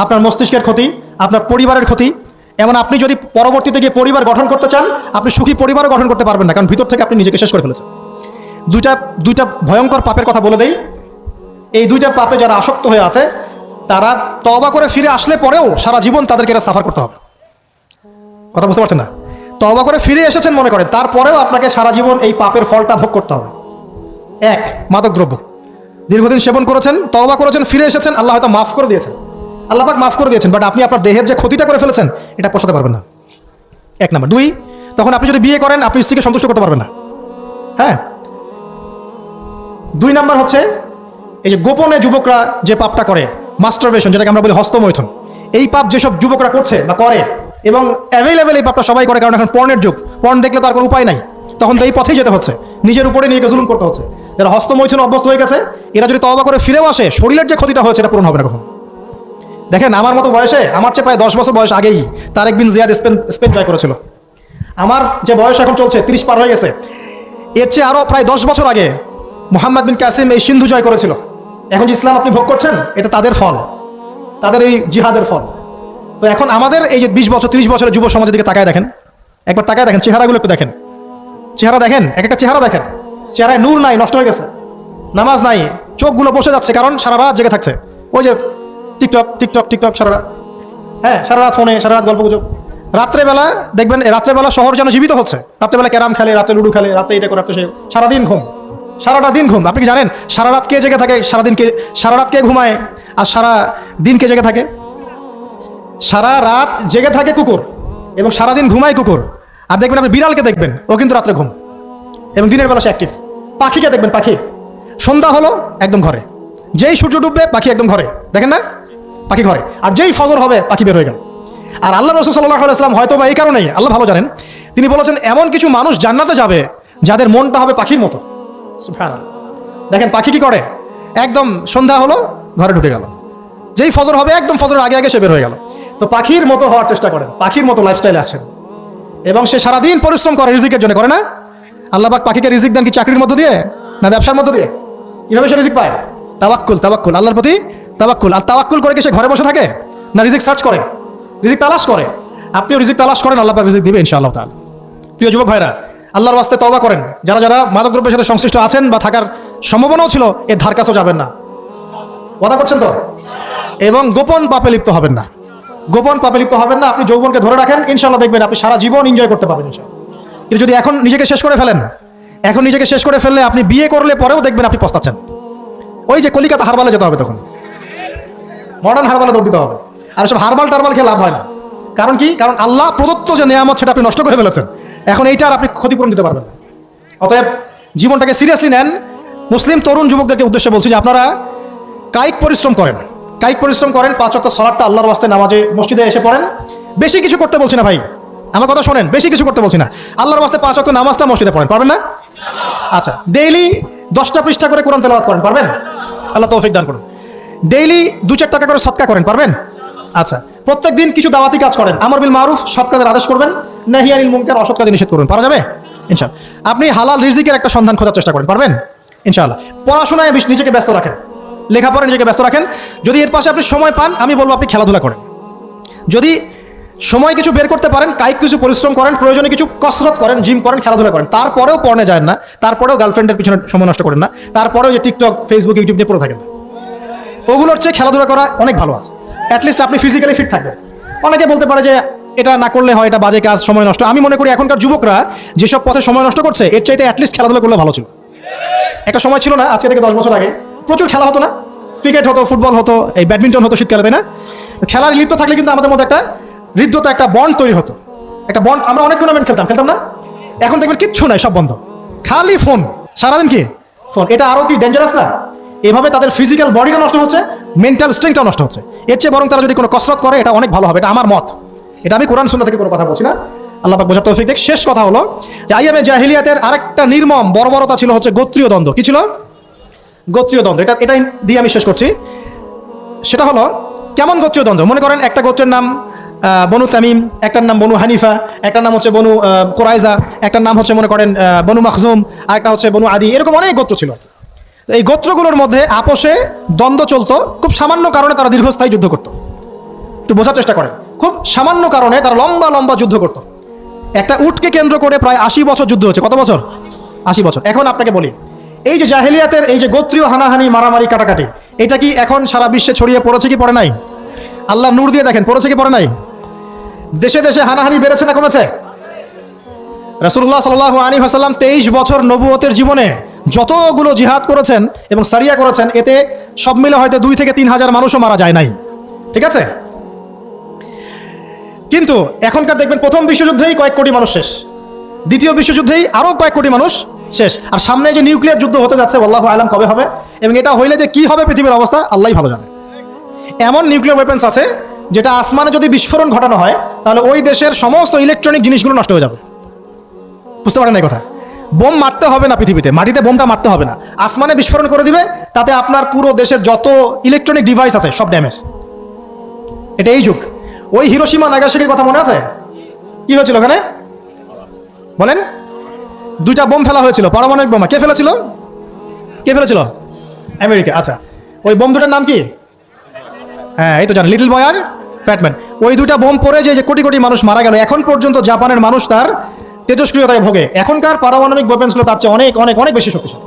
আপনার মস্তিষ্কের ক্ষতি, আপনার পরিবারের ক্ষতি। এমন আপনি যদি পরবর্তীতে গিয়ে পরিবার গঠন করতে চান, আপনি সুখী পরিবারও গঠন করতে পারবেন না, কারণ ভিতর থেকে আপনি নিজেকে শেষ করে ফেলেছেন। দুইটা ভয়ঙ্কর পাপের কথা বলে দেই। এই দুইটা পাপে যারা আসক্ত হয়ে আছে, তারা তওবা করে ফিরে আসলে পরেও সারা জীবন তাদেরকে এটা সাফার করতে হবে। কথা বুঝতে পারছেন না? তওবা করে ফিরে এসেছেন মনে করেন, তারপরেও আপনাকে সারা জীবন এই পাপের ফলটা ভোগ করতে হবে। এক, মাদক দ্রব্য দীর্ঘদিন সেবন করেছেন, তওবা করেছেন, ফিরে এসেছেন, আল্লাহ হয়তো মাফ করে দিয়েছেন, আল্লাহ পাক মাফ করে দিয়েছেন, বাট আপনি আপনার দেহের যে ক্ষতিটা করে ফেলেছেন, এটা পোষাতে পারবেন না। 1 নাম্বার। 2, তখন আপনি যদি বিয়ে করেন, আপনি স্ত্রীকে সন্তুষ্ট করতে পারবেন না। হ্যাঁ। 2 নাম্বার হচ্ছে এই যে গোপনে যুবকরা যে পাপটা করে, মাস্টারবেশন, যেটাকে আমরা বলি হস্তমৈথুন। এই পাপ যেসব যুবকরা করছে বা করে, এবং অ্যাভেলেবেল এই পাপটা সবাই করে, কারণ এখন পর্নের যুগ। পর্ন দেখলে তো আর কোনো উপায় নাই, তখন তো এই পথেই যেতে হচ্ছে, নিজের উপরে নিজেকে জুলুম করতে হচ্ছে। যারা হস্তমৈথুন অভ্যস্ত হয়ে গেছে, এরা যদি তওবা করে ফিরেও আসে, শরীরের যে ক্ষতিটা হয়েছে এটা পূরণ হবে না কখন। দেখেন, আমার মতো বয়সে, আমার চেয়ে প্রায় 10 বছর বয়স আগেই তারেক বিন জিয়াদ স্পেন জয় করেছিল। আমার যে বয়স এখন চলছে 30 পার হয়ে গেছে, এর চেয়ে আরও প্রায় 10 বছর আগে মুহাম্মদ বিন কাসিম এই সিন্ধু জয় করেছিল। এখন যে ইসলাম আপনি ভোগ করছেন, এটা তাদের ফল, তাদের এই জিহাদের ফল। তো এখন আমাদের এই যে 20 বছর 30 বছরের যুব সমাজের দিকে তাকায় দেখেন, একবার তাকায় দেখেন, চেহারাগুলো একটু দেখেন, চেহারা দেখেন, একটা চেহারা দেখেন, চেহারায় নূর নাই, নষ্ট হয়ে গেছে, নামাজ নাই, চোখগুলো বসে যাচ্ছে, কারণ সারা রাত জেগে থাকছে। ওই যে টিকটক টিকটক টিকটক সারা রাত, হ্যাঁ, সারা রাত ফোনে, সারা রাত গল্প গুজব। রাত্রেবেলা দেখবেন, রাত্রেবেলা শহর যেন জীবিত হচ্ছে। রাত্রেবেলা ক্যারাম খেলে, রাত্রে লুডু খেলে, রাত্রে এটা করে, রাত্রে সে, সারাদিন ঘুম, সারাটা দিন ঘুম। আপনি কি জানেন সারা রাত কে জেগে থাকে, সারা রাত কে ঘুমায়, আর সারা দিন কে জেগে থাকে? সারা রাত জেগে থাকে কুকুর, এবং সারাদিন ঘুমায় কুকুর। আর দেখবেন আপনি বিড়ালকে দেখবেন, ও কিন্তু রাত্রে ঘুম, এবং দিনের বেলা সে অ্যাক্টিভ। পাখিকে দেখবেন, পাখি সন্ধ্যা হলো একদম ঘরে, যেই সূর্য ডুববে পাখি একদম ঘরে, দেখেন না, পাখি ঘরে। আর যেই ফজর হবে পাখি বের হয়ে গেল। আর আল্লাহ রাসূল সাল্লাল্লাহু আলাইহি ওয়াসাল্লাম হয়তো বা এই কারণেই, আল্লাহ ভালো জানেন, তিনি বলেছেন এমন কিছু মানুষ জান্নাতে যাবে যাদের মনটা হবে পাখির মতো। সুবহানাল্লাহ। দেখেন পাখি কি করে, একদম সন্ধ্যা হলো ঘরে ঢুকে গেল, যেই ফজর হবে একদম ফজরের আগে আগে সে বের হয়ে গেল। তো পাখির মতো হওয়ার চেষ্টা করেন, পাখির মতো লাইফস্টাইলে আসেন, এবং সে সারাদিন পরিশ্রম করে রিজিকের জন্য, করে না? আল্লাহ পাক পাখিকে রিজিক দেন কি চাকরির মধ্য দিয়ে না ব্যবসার মধ্য দিয়ে? কিভাবে সে রিজিক পায়? তাওয়াক্কুল, তাওয়াক্কুল, আল্লাহর প্রতি তাওয়াক্কুল। আর তাওয়াক্কুল করে কি সে ঘরে বসে থাকে না রিজিক সার্চ করে, রিজিক তালাশ করে? আপনিও রিজিক তালাশ করেন, আল্লাহ পাক রিজিক দিবে ইনশাআল্লাহ তাআলা। প্রিয় যুবক ভাইরা, আল্লাহর ওয়াস্তে তওবা করেন। যারা যারা মাদকদ্রব্যের সাথে সংশ্লিষ্ট আছেন বা থাকার সম্ভাবনাও ছিল, এর ধার কাছেও যাবেন না। ওয়াদা করছেন তো? এবং গোপন পাপে লিপ্ত হবেন না, গোপন পাপে লিপ্ত হবেন না। আপনি যৌবনকে ধরে রাখেন, ইনশাআল্লাহ দেখবেন আপনি সারা জীবন এনজয় করতে পারবেন ইনশাআল্লাহ। কিন্তু যদি এখন নিজেকে শেষ করে ফেলেন, এখন নিজেকে শেষ করে ফেললে আপনি বিয়ে করলে পরেও দেখবেন আপনি পস্তাচ্ছেন। ওই যে কলিকাতা হারবালে যেতে হবে, তখন মডার্ন হারবালে দৌড় দিতে হবে। আর সব হারবাল টারবাল খেয়ে লাভ হয় না। কারণ কি? কারণ আল্লাহ প্রদত্ত যে নেয়ামত সেটা আপনি নষ্ট করে ফেলেছেন। এখন এইটার আপনি ক্ষতিপূরণ দিতে পারবেন না। অতএব জীবনটাকে সিরিয়াসলি নেন। মুসলিম তরুণ যুবকদেরকে উদ্দেশ্যে বলছি যে আপনারা কায়িক পরিশ্রম করেন, কায়িক পরিশ্রম করেন। 5 ওয়াক্ত সালাতটা আল্লাহর ওয়াস্তে নামাজে মসজিদে এসে পড়েন। বেশি কিছু করতে বলছি না ভাই, আমার কথা শোনেন, বেশি কিছু করতে বলছি না। আল্লাহর ওয়াস্তে 5 ওয়াক্ত নামাজটা মসজিদে পড়েন, পারবেন না? আচ্ছা, ডেইলি 10টা পৃষ্ঠা করে কোরআন তেলাওয়াত করেন, পারবেন? আল্লাহ তৌফিক দান করুন। ডেইলি 2-4 টাকা করে সদকা করেন, পারবেন? আচ্ছা, প্রত্যেক দিন কিছু দাওয়াতি কাজ করেন। আমর বিল মারুফ, সৎ কাজের আদেশ করবেন, নাহি আনিল মুনকার, অসৎ কাজ নিষেধ করবেন। পারা যাবে ইনশাআল্লাহ। আপনি হালাল রিজিকের একটা সন্ধান খোঁজার চেষ্টা করেন, পারবেন ইনশাআল্লাহ। পড়াশোনায় নিজেকে ব্যস্ত রাখেন, লেখাপড়ায় নিজেকে ব্যস্ত রাখেন। যদি এর পাশে আপনি সময় পান, আমি বলবো আপনি খেলাধুলা করেন। যদি সময় কিছু বের করতে পারেন, কায়িক কিছু পরিশ্রম করেন, প্রয়োজনে কিছু কসরত করেন, জিম করেন, খেলাধুলা করেন। তারপরেও পড়নে যায় না, তারপরেও গার্লফ্রেন্ডের পিছনে সময় নষ্ট করেন না, তারপরেও যে টিকটক, ফেসবুক, ইউটিউব নিয়ে পড়ে থাকেন, ওগুলোর চেয়ে খেলাধুলা করা অনেক ভালো আছে। অ্যাটলিস্ট আপনি ফিজিক্যালি ফিট থাকবেন। অনেকে বলতে পারে যে এটা না করলে হয়, এটা বাজে কাজ, সময় নষ্ট। আমি মনে করি এখনকার যুবকরা যেসব পথে সময় নষ্ট করছে, এর চাইতে অ্যাটলিস্ট খেলাধুলা করলে ভালো ছিল। একটা সময় ছিল না, আজকে থেকে 10 বছর আগে প্রচুর খেলা হতো না? ক্রিকেট হতো, ফুটবল হতো, এই ব্যাডমিন্টন হতো শীতকালে, তাই না? খেলার লিপ্ত থাকলে কিন্তু আমাদের মধ্যে একটা হৃদ্যতা, একটা বন্ড তৈরি হতো, একটা বন্ড। আমরা অনেক টুর্নামেন্ট খেলতাম না? এখন দেখবেন কিচ্ছু নাই, সব বন্ধ, খালি ফোন, সারাদিন কি ফোন। এটা আরো কি ডেঞ্জারাস না? এভাবে তাদের ফিজিক্যাল বডিটা নষ্ট হচ্ছে, মেন্টাল স্ট্রেংথটাও নষ্ট হচ্ছে। এর চেয়ে বরং তারা যদি কোনো কসরত করে, এটা অনেক ভালো হবে। এটা আমার মত, এটা আমি কোরআন সুন্নাহ থেকে কোনো কথা বলছি না। আল্লাহ পাক বোঝার তৌফিক দেখ। শেষ কথা হলো যে আইয়ামে জাহিলিয়াতের আরেকটা নির্মম বর্বরতা ছিল হচ্ছে গোত্রীয় দ্বন্দ্ব। কি ছিল? গোত্রীয় দ্বন্দ্ব। এটাই দিয়ে আমি শেষ করছি। সেটা হলো কেমন গোত্রীয় দ্বন্দ্ব? মনে করেন একটা গোত্রের নাম বনু তামিম, একটার নাম বনু হানিফা, একটার নাম হচ্ছে বনু কোরাইজা, একটার নাম হচ্ছে মনে করেন বনু মাখজুম, আরেকটা হচ্ছে বনু আদি। এরকম অনেক গোত্র ছিল। এই গোত্রগুলোর মধ্যে আপোষে দ্বন্দ্ব চলতো। খুব সামান্য কারণে তারা দীর্ঘস্থায়ী যুদ্ধ করত। একটু বোঝার চেষ্টা করেন, খুব সামান্য কারণে তারা লম্বা লম্বা যুদ্ধ করত। একটা উটকে কেন্দ্র করে প্রায় 80 বছর যুদ্ধ হচ্ছে। কত বছর? 80 বছর। এখন আপনাকে বলি, এই যে জাহেলিয়াতের এই যে গোত্রীয় হানাহানি, মারামারি, কাটাকাটি, এটা কি এখন সারা বিশ্বে ছড়িয়ে পড়েছে কি পড়ে নাই? আল্লাহ নূর দিয়ে দেখেন, পড়েছে কি পড়ে নাই? দেশে দেশে হানাহানি বেড়েছে না কমেছে? রাসূলুল্লাহ সাল্লাল্লাহু আলাইহি ওয়াসাল্লাম 23 বছর নবুয়তের জীবনে যতগুলো জিহাদ করেছেন এবং সারিয়া করেছেন, এতে সব মিলে হয়তো 2 থেকে 3 হাজার মানুষও মারা যায় নাই। ঠিক আছে? কিন্তু এখনকার দেখবেন প্রথম বিশ্বযুদ্ধেই কয়েক কোটি মানুষ শেষ, দ্বিতীয় বিশ্বযুদ্ধেই আরও কয়েক কোটি মানুষ শেষ। আর সামনে যে নিউক্লিয়ার যুদ্ধ হতে যাচ্ছে, আল্লাহু আলাম কবে হবে, এবং এটা হইলে যে কি হবে পৃথিবীর অবস্থা আল্লাহই ভালো জানে। এমন নিউক্লিয়ার ওয়েপন্স আছে যেটা আসমানে যদি বিস্ফোরণ ঘটানো হয়, তাহলে ওই দেশের সমস্ত ইলেকট্রনিক জিনিসগুলো নষ্ট হয়ে যাবে। বুঝতে পারেন এই কথা? বোম মারতে হবে না পৃথিবীতে, মাটিতে বোমটা মারতে হবে না, আসমানে বিস্ফোরণ করে দিবে, তাতে আপনার পুরো দেশের যত ইলেকট্রনিক ডিভাইস আছে সব ড্যামেজ। এটা এই যুগ। ওই হিরোশিমা নাগাসাকির কথা মনে আছে? কি হয়েছিল ওখানে বলেন? 2টা বোম ফেলা হয়েছিল, পারমাণবিক বোমা। কে ফেলেছিল? কে ফেলেছিল? আমেরিকা। আচ্ছা, ওই বোম দুটার নাম কি? হ্যাঁ, এই তো জানেন, লিটল বয় আর ফ্যাটম্যান। ওই 2টা বোম পড়ে যে কোটি কোটি মানুষ মারা গেল, এখন পর্যন্ত জাপানের মানুষ তার তেজস্ক্রিয়তায় ভোগে। এখনকার পারমাণবিক ওয়েপন্সগুলো তার চেয়ে অনেক অনেক অনেক বেশি শক্তিশালী,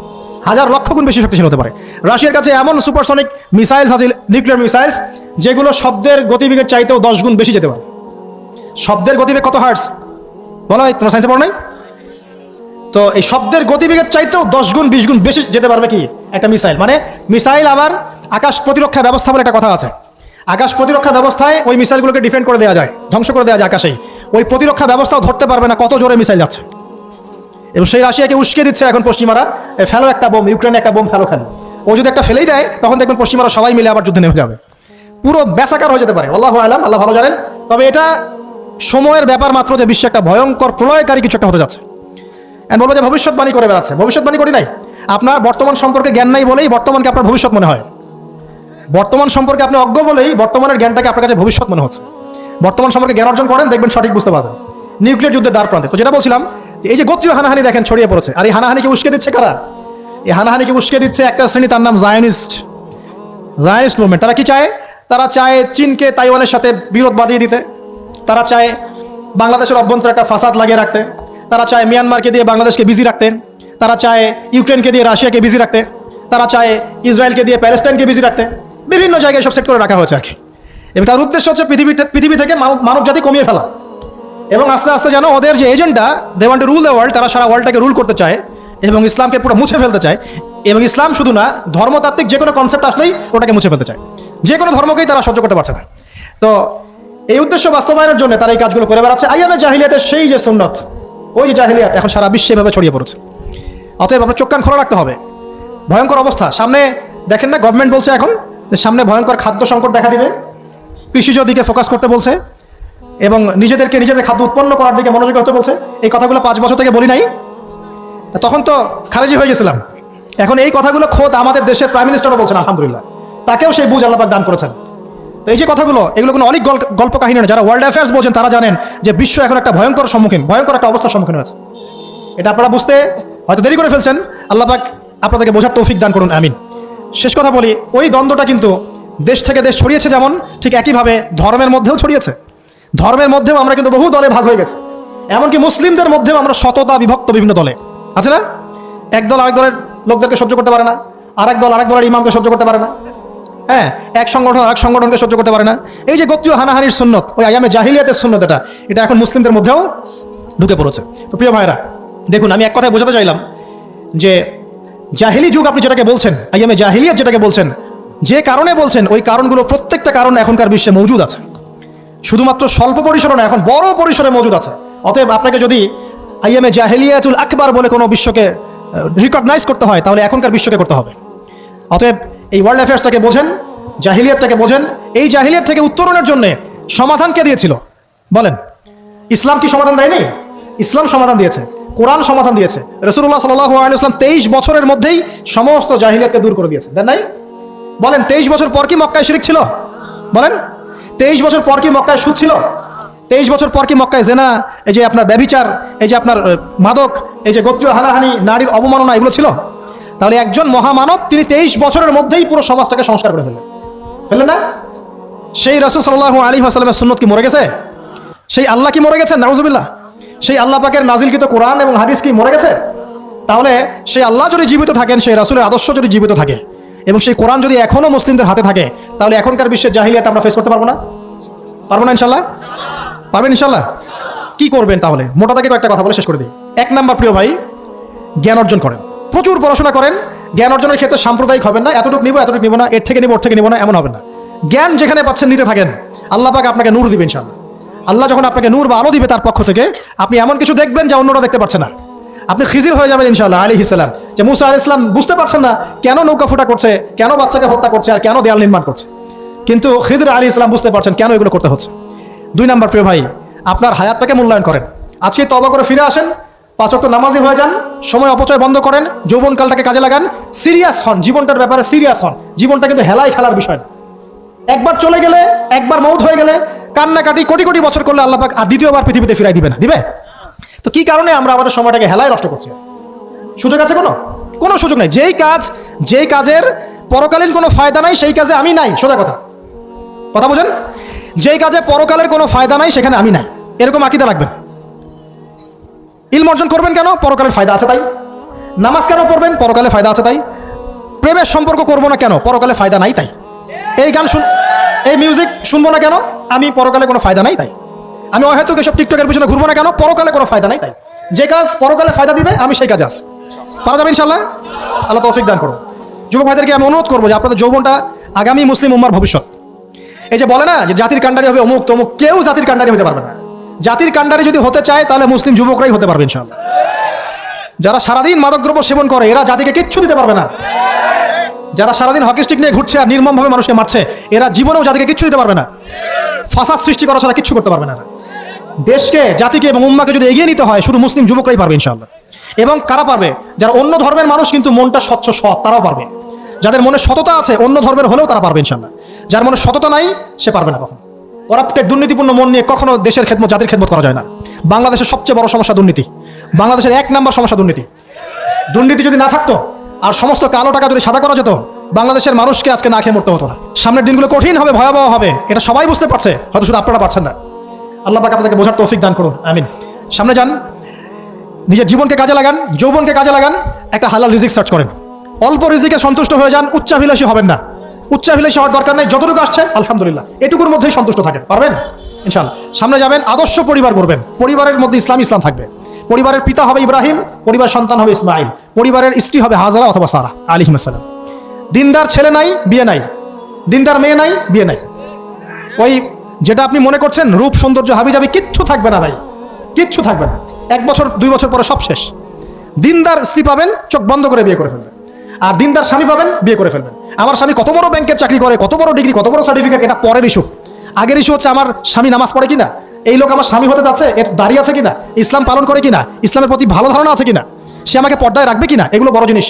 হাজার লক্ষ গুণ বেশি শক্তিশালী হতে পারে। রাশিয়ার কাছে এমন সুপারসনিক মিসাইলস আছে, নিউক্লিয়ার মিসাইলস, যেগুলো শব্দের গতিবেগের চাইতেও 10 গুণ বেশি যেতে পারে। শব্দের গতিবেগ কত হার্টস বলা হয়? তোমার সায়েন্সে পড়ো নাই? তো এই শব্দের গতিবেগের চাইতেও 10 গুণ 20 গুণ বেশি যেতে পারবে কি একটা মিসাইল। মানে মিসাইল আবার আকাশ প্রতিরক্ষা ব্যবস্থা বলে একটা কথা আছে। আকাশ প্রতিরক্ষা ব্যবস্থায় ওই মিসাইলগুলোকে ডিফেন্ড করে দেওয়া যায়, ধ্বংস করে দেওয়া যায় আকাশেই। ওই প্রতিরক্ষা ব্যবস্থাও ধরতে পারবে না কত জোরে মিসাইল যাচ্ছে। এবং সেই রাশিয়াকে উস্কে দিচ্ছে এখন পশ্চিমারা, ফেলো একটা বোম, ইউক্রেনে একটা বোম ফেলো খালি। ও যদি একটা ফেলেই দেয়, তখন দেখবেন পশ্চিমারা সবাই মিলে আবার যুদ্ধে নেমে যাবে, পুরো বেসাকার হয়ে যেতে পারে। আল্লাহু আলাম, আল্লাহ ভালো জানেন। তবে এটা সময়ের ব্যাপার মাত্র যে বিশ্বে একটা ভয়ঙ্কর প্রলয়কারী কিছু একটা হতে যাচ্ছে। বলবো যে ভবিষ্যৎবাণী করে বেড়াচ্ছে। ভবিষ্যৎবাণী করি নাই, আপনার বর্তমান সম্পর্কে জ্ঞান নাই বলেই বর্তমানকে আপনার ভবিষ্যৎ মনে হয়। বর্তমান সম্পর্কে আপনি অজ্ঞ বলেই বর্তমানের জ্ঞানটাকে আপনার কাছে ভবিষ্যৎ মনে হচ্ছে। বর্তমান সম্পর্কে জ্ঞান অর্জন করেন, দেখবেন সঠিক বুঝতে পারবেন। নিউক্লিয়ার যুদ্ধের দ্বার প্রান্তে। তো যেটা বলছিলাম, এই যে গোত্রীয় হানাহানি দেখেন ছড়িয়ে পড়েছে, আর এই হানাহানিকে উস্কে দিচ্ছে কারা? এই হানাহানিকে উস্কে দিচ্ছে একটা শ্রেণী, তার নাম জায়নিস্ট মুভমেন্ট। তারা কি চায়? তারা চায় চীনকে তাইওয়ানের সাথে বিরোধ বাঁধিয়ে দিতে, তারা চায় বাংলাদেশের অভ্যন্তরে একটা ফাসাদ লাগিয়ে রাখতে, তারা চায় মিয়ানমারকে দিয়ে বাংলাদেশকে বিজি রাখতে, তারা চায় ইউক্রেনকে দিয়ে রাশিয়াকে বিজি রাখতে, তারা চায় ইসরায়েলকে দিয়ে প্যালেস্টাইনকে বিজি রাখতে। বিভিন্ন জায়গায় সব সেট করে রাখা হয়েছে আর কি। এবং তার উদ্দেশ্য হচ্ছে পৃথিবী থেকে মানব জাতি কমিয়ে ফেলা, এবং আস্তে আস্তে যেন ওদের যে agenda, they want to rule the world, তারা সারা ওয়ার্ল্ডটাকে রুল করতে চায় এবং ইসলামকে পুরো মুছে ফেলতে চায়। এবং ইসলাম শুধু না, ধর্মতাত্ত্বিক যে কোনো কনসেপ্ট আসলেই ওটাকে মুছে ফেলতে চায়। যে কোনো ধর্মকেই তারা সহ্য করতে পারছে না। তো এই উদ্দেশ্য বাস্তবায়নের জন্য তারা এই কাজগুলো করে বেড়াচ্ছে। আইয়ামে জাহিলিয়াতের সেই যে সুন্নত, ওই যে জাহিলিয়াত এখন সারা বিশ্বে এভাবে ছড়িয়ে পড়েছে। অতএব আপনার চোখ কান খোলা রাখতে হবে। ভয়ঙ্কর অবস্থা সামনে, দেখেন না গভর্নমেন্ট বলছে এখন যে সামনে ভয়ঙ্কর খাদ্য সংকট দেখা দিবে, কৃষিজ দিকে ফোকাস করতে বলছে এবং নিজেদের খাদ্য উৎপন্ন করার দিকে মনোযোগী হতে বলছে। এই কথাগুলো 5 বছর থেকে বলি নাই, তখন তো খারেজি হয়ে গেছিলাম। এখন এই কথাগুলো খোদ আমাদের দেশের প্রাইম মিনিস্টারও বলছেন, আলহামদুলিল্লাহ, তাকেও সেই বুঝ আল্লাহ পাক দান করেছেন। তো এই যে কথাগুলো, এগুলো কোনো অনেক গল্প কাহিনী না। যারা ওয়ার্ল্ড অ্যাফেয়ার্স বলছেন তারা জানেন যে বিশ্ব এখন একটা ভয়ঙ্কর একটা অবস্থার সম্মুখীন হয়েছে। এটা আপনারা বুঝতে হয়তো দেরি করে ফেলছেন। আল্লাহ পাক আপনাদেরকে বোঝার তৌফিক দান করুন, আমিন। শেষ কথা বলি, ওই দ্বন্দ্বটা কিন্তু দেশ থেকে দেশ ছড়িয়েছে, যেমন ঠিক একইভাবে ধর্মের মধ্যেও ছড়িয়েছে। ধর্মের মধ্যেও আমরা কিন্তু বহু দলে ভাগ হয়ে গেছে। এমনকি মুসলিমদের মধ্যেও আমরা শততা বিভক্ত বিভিন্ন দলে, আছে না? এক দল আরেক দলের লোকদেরকে সহ্য করতে পারে না, আরেক দল আরেক দলের ইমামকে সহ্য করতে পারে না, হ্যাঁ, এক সংগঠন আরেক সংগঠনকে সহ্য করতে পারে না। এই যে গোত্রীয় হানাহানির সুন্নত, ওই আইয়ামে জাহিলিয়াতের সুন্নত, এটা এখন মুসলিমদের মধ্যেও ঢুকে পড়েছে। তো প্রিয় ভাইরা, দেখুন, আমি এক কথায় বোঝাতে চাইলাম যে জাহিলি যুগ আপনি যেটাকে বলছেন, আইয়ামে জাহিলিয়াত যেটাকে বলছেন, যে কারণে বলছেন, ওই কারণগুলো প্রত্যেকটা কারণ এখনকার বিশ্বে মজুদ আছে। শুধুমাত্র স্বল্প পরিসরে না, এখন বড় পরিসরে মজুদ আছে। অতএব আপনাকে যদি আইয়ামে জাহিলিয়াতুল আকবার বলে কোনো বিশ্বকে রিকগনাইজ করতে হয়, তাহলে এখনকার বিশ্বকে করতে হবে। অতএব এই ওয়ার্ল্ড অ্যাফেয়ার্সটাকে বোঝেন, জাহিলিয়াতটাকে বোঝেন। এই জাহিলিয়াত থেকে উত্তরণের জন্য সমাধান কে দিয়েছিল বলেন? ইসলাম কি সমাধান দেয়নি? ইসলাম সমাধান দিয়েছে, কোরআন সমাধান দিয়েছে। রাসূলুল্লাহ সাল্লাল্লাহু আলাইহি ওয়াসাল্লাম 23 বছরের মধ্যেই সমস্ত জাহিলিয়াতকে দূর করে দিয়েছে, দেন নাই? বলেন, 23 বছর পর কি মক্কায় শিরক ছিল? বলেন, 23 বছর পর কি মক্কায় সুদ ছিল? 23 বছর পর কি মক্কায় জেনা, এই যে আপনার ব্যভিচার, এই যে আপনার মাদক, এই যে গোত্রীয় হানাহানি, নারীর অবমাননা, এগুলো ছিল? তাহলে একজন মহামানব, তিনি 23 বছরের মধ্যেই পুরো সমাজটাকে সংস্কার করে ফেললেন না? সেই রাসূল সাল্লাল্লাহু আলাইহি ওয়াসাল্লামের সুন্নত কি মরে গেছে? সেই আল্লাহ কি মরে গেছেন? নাউজুবিল্লাহ। সেই আল্লাহ পাকের নাজিলকৃত কোরআন এবং হাদিস কি মরে গেছে? তাহলে সেই আল্লাহ যদি জীবিত থাকেন, সেই রাসূলের আদর্শ যদি জীবিত থাকে এবং সেই কোরআন যদি এখনো মুসলিমদের হাতে থাকে, তাহলে এখনকার বিশ্বের জাহিলিয়াত আমরা ফেস করতে পারবো না? পারবো না ইনশাল্লাহ? পারবেন ইনশাল্লাহ? কি করবেন তাহলে? মোটা দাগে কয়েকটা কথা বলে শেষ করে দিই। 1 নাম্বার, প্রিয় ভাই, জ্ঞান অর্জন করেন, প্রচুর পড়াশোনা করেন। জ্ঞান অর্জনের ক্ষেত্রে সাম্প্রদায়িক হবেন না, এতটুকু নিব না, এর থেকে নিব, ওর থেকে নিব না, এমন হবেন না। জ্ঞান যেখানে পাচ্ছেন নিতে থাকেন। আল্লাহ পাক আপনাকে নূর দিবেন ইনশাআল্লাহ। আল্লাহ যখন আপনাকে নূর বা আলো দিবে তার পক্ষ থেকে, আপনি এমন কিছু দেখবেন যা অন্যরা দেখতে পাচ্ছে না। আপনি খিজির হয়ে যাবেন ইনশাআল্লাহ আলাইহিস সালাম। যে মুসা আলাইহিস সালাম বুঝতে পারছেন না কেন নৌকা ফুটা করছে, কেন বাচ্চাকে হত্যা করছে, আর কেন দেয়াল নির্মাণ করছে, কিন্তু খিজির আলাইহিস সালাম বুঝতে পারছেন কেন এগুলো করতে হচ্ছে। 2 নাম্বার, প্রিয় ভাই, আপনার হায়াতটাকে মূল্যায়ন করেন। আজকে তওবা করে ফিরে আসেন, 5 ওয়াক্ত নামাজি হয়ে যান, সময় অপচয় বন্ধ করেন, যৌবনকালটাকে কাজে লাগান, সিরিয়াস হন, জীবনটার ব্যাপারে সিরিয়াস হন। জীবনটা কিন্তু হেলাই খেলার বিষয় না। একবার চলে গেলে, একবার মৌত হয়ে গেলে, কান্নাকাটি কোটি কোটি বছর করলে আল্লাহ পাক আর দ্বিতীয়বার পৃথিবীতে ফিরাই দিবে না, দিবে? তো কি কারণে আমরা আমাদের সময়টাকে হেলায় নষ্ট করছি? সুযোগ আছে কোনো সুযোগ নাই। যেই কাজের পরকালীন কোনো ফায়দা নাই, সেই কাজে আমি নাই। সোজা কথা বুঝেন? যেই কাজে পরকালের কোনো ফায়দা নাই, সেখানে আমি নাই, এরকম আকীদা রাখবেন। ইলম অর্জন করবেন কেন? পরকালের ফায়দা আছে তাই। নামাজ কেন পড়বেন? পরকালে ফায়দা আছে তাই। প্রেমের সম্পর্ক করবো না কেন? পরকালে ফায়দা নাই তাই। এই মিউজিক শুনবো না কেন? আমি পরকালে কোনো ফায়দা নাই তাই। আমি হয়তো এসব টিকটকের পিছনে ঘুরবো না কেন? পরকালে কোনো ফায়দা নাই তাই। যে কাজ পরকালে ফায়দা দিবে, আমি সেই কাজে আছি। পারা যাবে ইনশাআল্লাহ? আল্লাহ তৌফিক দান করুন। যুবক ভাইদেরকে আমি অনুরোধ করবো যে আপনাদের যৌবনটা আগামী মুসলিম উম্মার ভবিষ্যৎ। এই যে বলে না যে জাতির কাণ্ডারি হবে অমুক তমুক, কেউ জাতির কাণ্ডারি হতে পারবে না। জাতির কাণ্ডারি যদি হতে চায়, তাহলে মুসলিম যুবকরাই হতে পারবে ইনশাআল্লাহ। যারা সারাদিন মাদকদ্রব্য সেবন করে, এরা জাতিকে কিচ্ছু দিতে পারবে না। যারা সারাদিন হকি স্টিক নিয়ে ঘুরছে আর নির্মমভাবে মানুষকে মারছে, এরা জীবনেও জাতিকে কিচ্ছু দিতে পারবে না। ফাসাদ সৃষ্টি করা ছাড়া কিচ্ছু করতে পারবে না। দেশকে, জাতিকে এবং উম্মাকে যদি এগিয়ে নিতে হয়, শুধু মুসলিম যুবকরাই পারবে ইনশাআল্লাহ। এবং কারা পারবে? যারা অন্য ধর্মের মানুষ কিন্তু মনটা স্বচ্ছ সৎ, তারাও পারবে। যাদের মনে সততা আছে, অন্য ধর্মের হলেও তারা পারবে ইনশাআল্লাহ। যার মনে সততা নাই, সে পারবে না কখন। করাপ্টেড দুর্নীতিপূর্ণ মন নিয়ে কখনো দেশের খেদমত জাতির খেদমত করা যায় না। বাংলাদেশের সবচেয়ে বড় সমস্যা দুর্নীতি, বাংলাদেশের 1 নম্বর সমস্যা দুর্নীতি। দুর্নীতি যদি না থাকতো আর সমস্ত কালো টাকা যদি সাদা করা যেত, বাংলাদেশের মানুষকে আজকে না খেয়ে মরতে হতো না। সামনের দিনগুলো কঠিন হবে, ভয়াবহ হবে, এটা সবাই বুঝতে পারছে, হয়তো শুধু আপনারা পারছেন না। আল্লাহ পাক আপনাদেরকে বোঝার তৌফিক দান করুন, আমিন। সামনে যান, নিজের জীবনকে কাজে লাগান, যৌবনকে কাজে লাগান, একটা হালাল রিজিক সার্চ করেন। অল্প রিজিকে সন্তুষ্ট হয়ে যান, উচ্চাভিলাষী হবেন না। উচ্চাভিলাষী হওয়ার দরকার নাই, যতটুকু আসছে আলহামদুলিল্লাহ, এটুকুর মধ্যেই সন্তুষ্ট থাকেন, পারবেন ইনশাআল্লাহ। সামনে যাবেন, আদর্শ পরিবার করবেন, পরিবারের মধ্যে ইসলাম থাকবে। পরিবারের পিতা হবে ইব্রাহিম, পরিবার সন্তান হবে ইসমাইল, পরিবারের স্ত্রী হবে হাজারা অথবা সারা আলাইহিস সালাম। দিনদার ছেলে নাই, বিয়ে নাই, দিনদার মেয়ে নাই, বিয়ে নাই। ওই যেটা আপনি মনে করছেন রূপ সৌন্দর্য হাবিজাবি, কিচ্ছু থাকবে না ভাই, কিচ্ছু থাকবে না। 1 বছর 2 বছর পরে সব শেষ। দিনদার স্ত্রী পাবেন, চোখ বন্ধ করে বিয়ে করে ফেলবেন, আর দিনদার স্বামী পাবেন, বিয়ে করে ফেলবেন। আমার স্বামী কত বড় ব্যাংকের চাকরি করে, কত বড় ডিগ্রি, কত বড় সার্টিফিকেট, এটা পরের ইস্যু। আগের ইস্যু হচ্ছে আমার স্বামী নামাজ পড়ে কিনা, এই লোক আমার স্বামী হতে যাচ্ছে, এর দাঁড়িয়ে আছে কিনা, ইসলাম পালন করে কিনা, ইসলামের প্রতি ভালো ধারণা আছে কিনা, সে আমাকে পর্দায় রাখবে কিনা, এগুলো বড় জিনিস।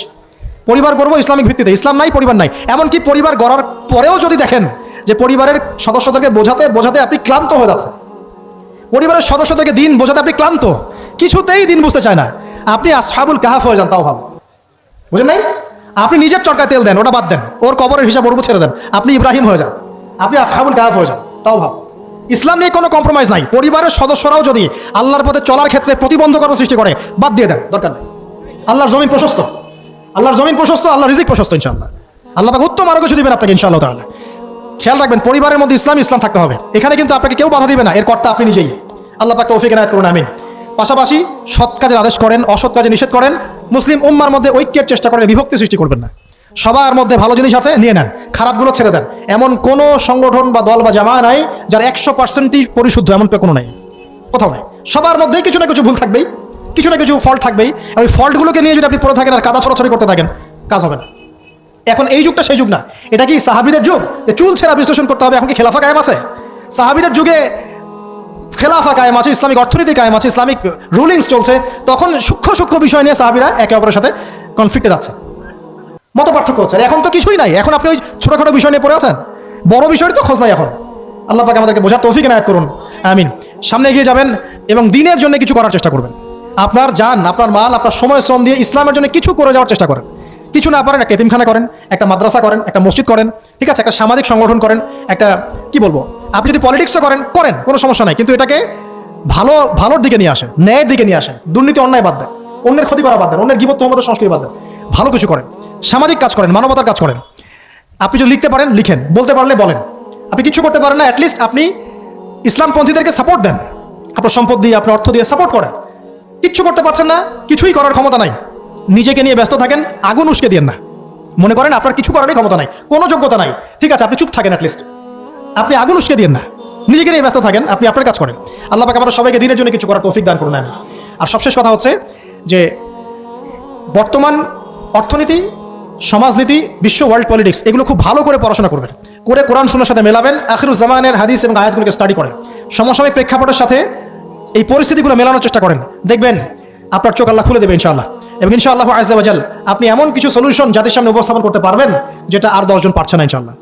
পরিবার করবো ইসলামিক ভিত্তিতে, ইসলাম নাই, পরিবার নাই। এমনকি পরিবার গড়ার পরেও যদি দেখেন যে পরিবারের সদস্যদেরকে বোঝাতে বোঝাতে আপনি ক্লান্ত হয়ে যাচ্ছে, পরিবারের সদস্যদেরকে দিন বোঝাতে আপনি ক্লান্ত, কিছুতেই দিন বুঝতে চায় না, আপনি আসহাবুল কাহাফ হয়ে যান, তাও ভালো। বুঝেন নাই? আপনি নিজের চরকায় তেল দেন, ওটা বাদ দেন, ওর কবরের হিসাব ওর উপর ছেড়ে দেন, আপনি ইব্রাহিম হয়ে যান, আপনি আসহাবুল কাহাফ হয়ে যান, তাও ভালো। ইসলাম নিয়ে কোনো কম্প্রোমাইজ নাই। পরিবারের সদস্যরাও যদি আল্লাহর পথে চলার ক্ষেত্রে প্রতিবন্ধকতা সৃষ্টি করে, বাদ দিয়ে দেন, দরকার নেই। আল্লাহর জমিন প্রশস্ত, আল্লাহর জমিন প্রশস্ত, আল্লাহর রিজিক প্রশস্ত, ইনশাআল্লাহ। আল্লাহ পাক উত্তম আরো কিছু দিবেন আপনাকে ইনশাআল্লাহ তাআলা। খেয়াল রাখবেন, পরিবারের মধ্যে ইসলাম থাকতে হবে। এখানে কিন্তু আপনাকে কেউ বাধা দিবে না, এর কর্তা আপনি নিজেই। আল্লাহ পাক তৌফিক এনায়েত করুন, আমিন। পাশাপাশি সৎ কাজের আদেশ করেন, অসৎ কাজে নিষেধ করেন। মুসলিম উম্মার মধ্যে ঐক্যের চেষ্টা করেন, বিভক্তি সৃষ্টি করবেন না। সবার মধ্যে ভালো জিনিস আছে, নিয়ে নেন, খারাপগুলো ছেড়ে দেন। এমন কোনো সংগঠন বা দল বা জামা নাই যার 100%ই পরিশুদ্ধ, এমন কোনো নাই, কোথাও নাই। সবার মধ্যেই কিছু না কিছু ভুল থাকবেই, কিছু না কিছু ফল্ট থাকবেই। ওই ফল্টগুলোকে নিয়ে যদি আপনি পড়ে থাকেন আর কাদা ছড়াছড়ি করতে থাকেন, কাজ হবে না। এখন এই যুগটা সেই যুগ না। এটা কি সাহাবীদের যুগ যে চুল ছেঁড়া বিশ্লেষণ করতে হবে? এখন কি খেলাফা কায়েম আছে? সাহাবীদের যুগে খেলাফা কায়েম আছে, ইসলামিক অর্থনীতি কায়েম আছে, ইসলামিক রুলিংস চলছে। তখন সূক্ষ্ম বিষয় নিয়ে সাহাবীরা একে অপরের সাথে কনফ্লিক্টে যাচ্ছে, মত পার্থক্য হচ্ছে। এখন তো কিছুই নাই, এখন আপনি ওই ছোটখাটো বিষয় নিয়ে পড়ে আছেন, বড় বিষয়ের তো খোঁজ নাই এখন। আল্লাহ পাক আমাদেরকে বোঝার তৌফিক এনায়েত করুন, আমিন। সামনে এগিয়ে যাবেন এবং দিনের জন্য কিছু করার চেষ্টা করবেন। আপনার জান, আপনার মাল, আপনার সময় শ্রম দিয়ে ইসলামের জন্য কিছু করে যাওয়ার চেষ্টা করেন। কিছু না পারেন, একটা এতিমখানা করেন, একটা মাদ্রাসা করেন, একটা মসজিদ করেন, ঠিক আছে, একটা সামাজিক সংগঠন করেন, একটা কি বলবো, আপনি যদি পলিটিক্সও করেন, কোনো সমস্যা নাই, কিন্তু এটাকে ভালোর দিকে নিয়ে আসেন, ন্যায়ের দিকে নিয়ে আসেন। দুর্নীতি অন্যায় বাদ দেন, অন্যের ক্ষতি করা বাদ দেন, অন্যের গীবত তোহমতের সংস্কৃতি বাদ দেন, ভালো কিছু করেন, সামাজিক কাজ করেন, মানবতার কাজ করেন। আপনি যদি লিখতে পারেন লিখেন, বলতে পারলে বলেন। আপনি কিছু করতে পারেন না, অ্যাটলিস্ট আপনি ইসলামপন্থীদেরকে সাপোর্ট দেন, আপনার সম্পদ দিয়ে, আপনার অর্থ দিয়ে সাপোর্ট করেন। কিচ্ছু করতে পারছেন না, কিছুই করার ক্ষমতা নাই, নিজেকে নিয়ে ব্যস্ত থাকেন, আগুন উস্কে দিয়েন না। মনে করেন আপনার কিছু করারই ক্ষমতা নাই, কোনো যোগ্যতা নাই, ঠিক আছে, আপনি চুপ থাকেন, অ্যাটলিস্ট আপনি আগুন উস্কে দিয়েন না, নিজেকে নিয়ে ব্যস্ত থাকেন, আপনি আপনার কাজ করেন। আল্লাহ পাক আমরা সবাইকে দিনের জন্য কিছু করার তৌফিক দান করুন, আমিন। আর সবশেষ কথা হচ্ছে যে বর্তমান অর্থনীতি, সমাজনীতি, বিশ্ব ওয়ার্ল্ড পলিটিক্স, এগুলো খুব ভালো করে পড়াশোনা করবেন, করে কোরআন সুন্নাহর সাথে মেলাবেন, আখিরুজ জামানের হাদিস এবং আয়াতগুলোকে স্টাডি করেন, সমসাময়িক প্রেক্ষাপটের সাথে এই পরিস্থিতিগুলো মেলানোর চেষ্টা করেন। দেখবেন আপনার চোখ আল্লাহ খুলে দেবে ইনশাআল্লাহ। এবং ইনশাআল্লাহ আযজা ওয়া জাল আপনি এমন কিছু সলিউশন জাতির সামনে উপস্থাপন করতে পারবেন যেটা আর 10 জন পারছে না ইনশাআল্লাহ।